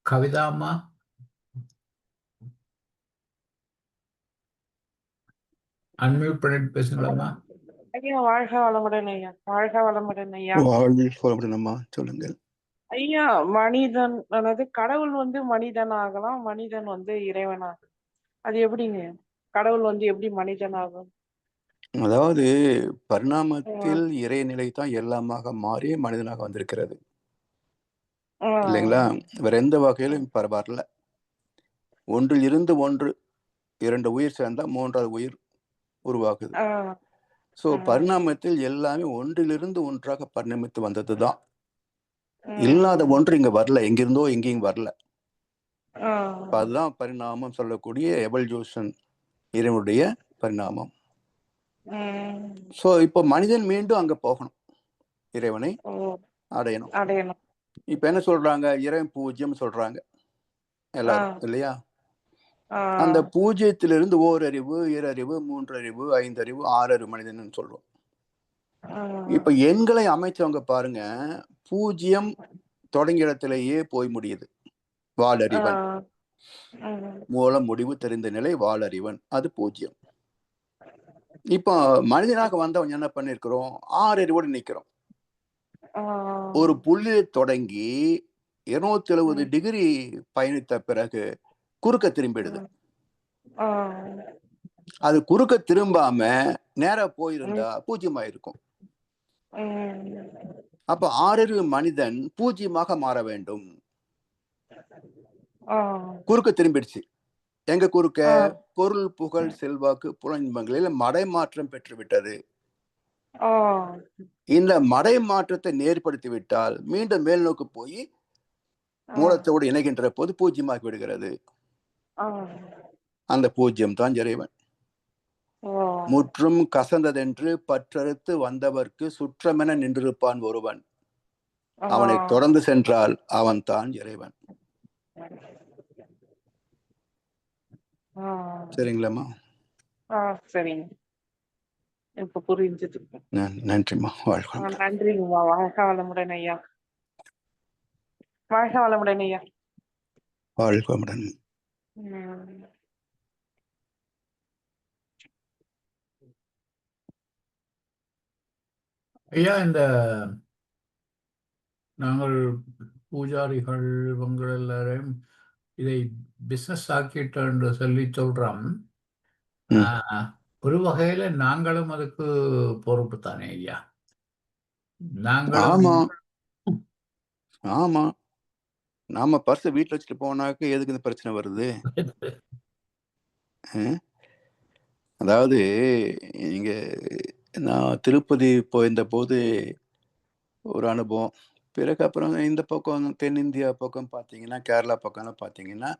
கவிதாம்மா, அன்மியூட் பண்ணிட்டு பேசுங்களாம்மா. ஐயா வாழ்க வளமுடன் ஐயா. வாழ்க வளமுடன் ஐயா. சொல்லணுமா சொல்லுங்கள். ஐயா, மனிதன் அதாவது கடவுள் மனிதன் ஆகலாம், மனிதன் இறைவனாகலாம். அது எப்படிங்க? கடவுள் எப்படி மனிதன் ஆகும்? அதாவது பரிணாமத்தில் இறைநிலை தான் எல்லாமாக மாறி மனிதனாக வந்திருக்கிறது இல்லைங்களா? வேற எந்த வகையிலும் வரல. ஒன்றில் இருந்து ஒன்று, 2 உயிர் சேர்ந்தா 3வது உயிர் உருவாகுது. சோ பரிணாமத்தில் எல்லாமே ஒன்றிலிருந்து ஒன்றாக பரிணமித்து வந்ததுதான். இல்லாத ஒன்று இங்க வரல, எங்கிருந்தோ எங்கேயும் வரல. அதுதான் பரிணாமம் சொல்லக்கூடிய எவல்யூஷன், இறைவனுடைய பரிணாமம். சோ இப்போ மனிதன் மீண்டும் அங்க போகணும், இறைவனை அடையணும். இப்ப என்ன சொல்றாங்க? இறைவன் பூஜ்யம் சொல்றாங்க எல்லாரும் இல்லையா? அந்த பூஜ்யத்திலிருந்து ஓரறிவு, ஈரறிவு, 3 அறிவு, 5 அறிவு, 6 அறிவு மனிதன் சொல்றோம். இப்ப எண்களை அமைச்சவங்க பாருங்க, பூஜ்யம் தொடங்கிய இடத்திலேயே போய் முடியுது. வாளறிவன் மூலம் முடிவு தெரிந்த நிலை வாளறிவன், அது பூஜ்யம். இப்போ மனிதனாக வந்தவன் என்ன பண்ணிருக்கிறோம்? 6 அறிவோடு நிக்கிறோம். ஒரு புள்ளியை தொடங்கி 270 டிகிரி பயணித்த பிறகு குறுக்க திரும்பிடுது. அது குறுக்க திரும்பாம நேரா போயிருந்தா பூஜ்யமா இருக்கும். அப்ப 6 அறிவு மனிதன் பூஜ்யமாக மாற வேண்டும். குறுக்க திரும்பிடுச்சு. எங்க குறுக்க? பொருள், புகழ், செல்வாக்கு, புலன்பங்களில் மடைமாற்றம் பெற்று விட்டது. இந்த மடை மாற்றத்தை நேர்படுத்தி விட்டால் மீண்டும் மேல் நோக்கு போய் மூலத்தோடு இணைகின்ற போது பூஜ்யமாகி விடுகிறது. அந்த பூஜ்யம் தான் இறைவன். முற்றும் கசந்ததென்று பற்றறுத்து வந்தவர்க்கு சுற்றமென நின்றிருப்பான் ஒருவன். அவனை தொடர்ந்து சென்றால் அவன் தான் இறைவன். சரிங்களாம்மா? சரிங்க, இப்ப புரிஞ்சது. நன்றிம்மா. வாழ்க. நன்றிங்கம்மா. வாழ்க வளமுடன் ஐயா. வாழ்க வளமுடன் ஐயா. வாழ்க வளமுடன். ஐயா, இந்த நாங்கள் பூஜாரிகள் இவங்க எல்லாரையும் இதை பிசினஸ் ஆக்கிட்டு சொல்லி சொல்றோம். ஒரு வகையில நாங்களும் அதுக்கு பொறுப்பு தானே ஐயா? நாங்களும் ஆமா, நாம பர்ஸ் வீட்டுல வச்சுட்டு போனாக்க எதுக்கு இந்த பிரச்சனை வருது? அதாவது இங்க நான் திருப்பதி போயிருந்த போது ஒரு அனுபவம். பிறகு அப்புறம் இந்த பக்கம் தென்னிந்தியா பக்கம் பார்த்தீங்கன்னா, கேரளா பக்கம்லாம் பார்த்தீங்கன்னா,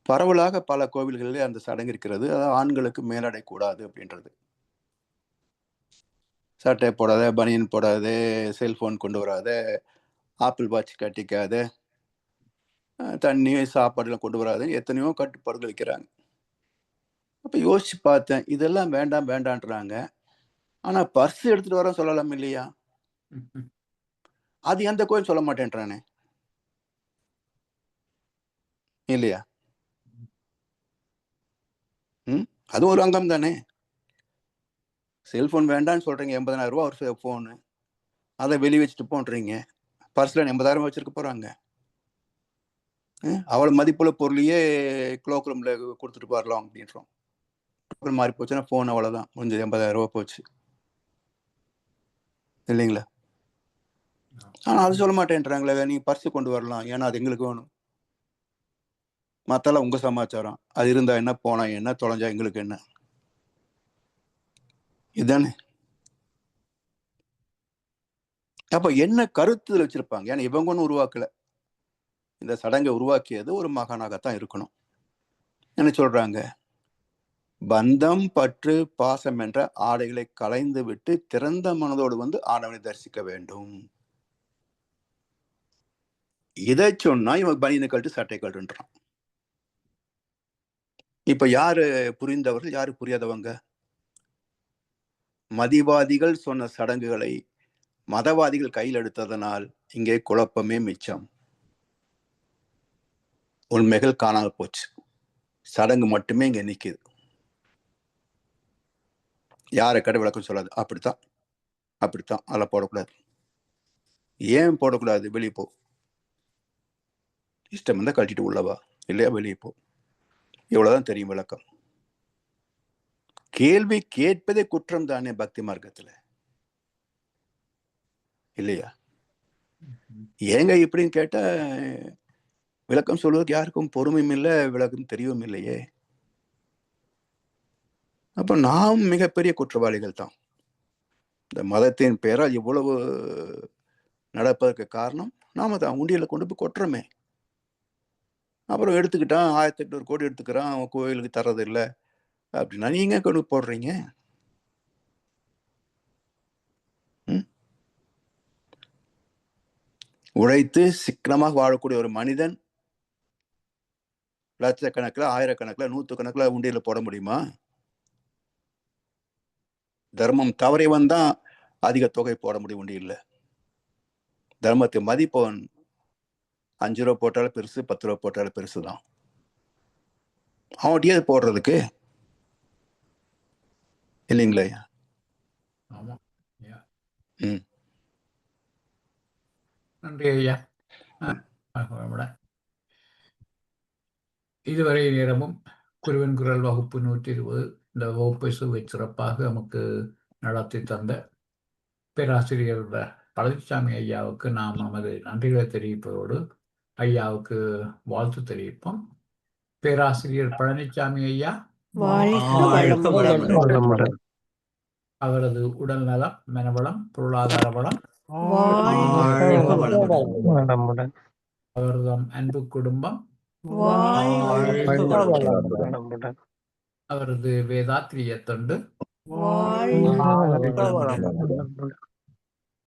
பரவலாக பல கோவில்களிலே அந்த சடங்கு இருக்கிறது. அதாவது ஆண்களுக்கு மேலடை கூடாது அப்படின்றது. சட்டை போடாத, பனியன் போடாத, செல்போன் கொண்டு வராத, ஆப்பிள் வாட்ச் கட்டிக்காத, தண்ணி சாப்பாடுலாம் கொண்டு வராது, எத்தனையோ கட்டுப்பாடுகள் வைக்கிறாங்க. அப்ப யோசிச்சு பார்த்தேன், இதெல்லாம் வேண்டாம் வேண்டான்றாங்க. ஆனா பர்ஸ் எடுத்துட்டு வர சொல்லலாம் இல்லையா? அது எந்த கோயில் சொல்ல மாட்டேன்றானே இல்லையா? அது ஒரு அங்கம் தானே. செல்போன் வேண்டான்னு சொல்றீங்க, 80,000 ரூபா ஒரு போனு, அதை வெளியே வச்சுட்டு போன்றீங்க. பர்ஸ்ல 80,000 வச்சிருக்க போறாங்க. அவ்வளவு மதிப்புள்ள பொருளையே கிலோக்கு ரூம்ல கொடுத்துட்டு வரலாம் அப்படின்றோம். மாறி போச்சுன்னா போன் அவ்வளவுதான், கொஞ்சம் 80,000 ரூபா போச்சு இல்லைங்களா? ஆனா அது சொல்ல மாட்டேன்றாங்களே, நீங்க பர்ஸ் கொண்டு வரலாம், ஏன்னா அது எங்களுக்கு வேணும். மத்தெல்லாம் உங்க சமாச்சாரம், அது இருந்தா என்ன, போனா என்ன, தொலைஞ்சா எங்களுக்கு என்ன? இதுதானே. அப்ப என்ன கருத்துல வச்சிருப்பாங்க? ஏன்னா இவங்க ஒன்றும் உருவாக்கல, இந்த சடங்கை உருவாக்கியது ஒரு மகானாகத்தான் இருக்கணும். என்ன சொல்றாங்க? பந்தம், பற்று, பாசம் என்ற ஆடைகளை களைந்து விட்டு திறந்த மனதோடு வந்து ஆண்டவனை தரிசிக்க வேண்டும். இதை சொன்னா இவன் பனியனை கழட்டு சட்டை கழட்டுன்றான். இப்ப யாரு புரிந்தவர்கள், யாரு புரியாதவங்க? மதிவாதிகள் சொன்ன சடங்குகளை மதவாதிகள் கையில் எடுத்ததனால் இங்கே குழப்பமே மிச்சம். உண்மைகள் காணாமல் போச்சு. சடங்கு மட்டுமே இங்க நிக்குது. யாரை கடை விளக்கம் சொல்லாது. அப்படித்தான் அதெல்லாம் போடக்கூடாது. ஏன் போடக்கூடாது? வெளியே போ. இஷ்டம் இருந்தா கழட்டிட்டு உள்ளவா, இல்லையா வெளியே போ. இவ்வளவுதான் தெரியும் விளக்கம். கேள்வி கேட்பதே குற்றம் தானே பக்தி மார்க்கத்துல, இல்லையா? ஏங்க இப்படின்னு கேட்டா விளக்கம் சொல்வதற்கு யாருக்கும் பொறுமையும் இல்லை, விளக்கம் தெரியவும் இல்லையே. அப்ப நாம் மிகப்பெரிய குற்றவாளிகள் தான். இந்த மதத்தின் பெயரால் இவ்வளவு நடப்பதற்கு காரணம் நாம தான். உண்டியல கொண்டு போய் கொட்டுறோமே. அப்புறம் எடுத்துக்கிட்டான் 1800 கோடி எடுத்துக்கிறான், அவன் கோயிலுக்கு தர்றது இல்லை அப்படின்னா நீங்க கொண்டு போடுறீங்க. உழைத்து சிக்கனமாக வாழக்கூடிய ஒரு மனிதன் லட்சக்கணக்கில், ஆயிரக்கணக்கில், நூற்றுக்கணக்கில் உண்டியல போட முடியுமா? தர்மம் தவறியவன் தான் அதிக தொகை போட முடியும் உண்டியல்ல. தர்மத்தை மதிப்பவன் 5 ரூபா போட்டாலும் பெருசு, 10 ரூபா போட்டாலும் பெருசுதான். அவன்கிட்டயே போடுறதுக்கு இல்லைங்களே. நன்றி ஐயா. இதுவரை நேரமும் குருவின் குரல் வகுப்பு 120 இந்த வகுப்பை சுவை சிறப்பாக நமக்கு நடத்தி தந்த பேராசிரியர் பழனிசாமி ஐயாவுக்கு நாம் நமது நன்றிகளை தெரிவிப்பதோடு ஐயாவுக்கு வாழ்த்து தெரிவிப்போம். பேராசிரியர் பழனிசாமி ஐயா அவரது உடல் நலம், மனவளம், பொருளாதார வளம், அவரது அன்பு குடும்பம், அவரது வேதாத்திரிய தொண்டு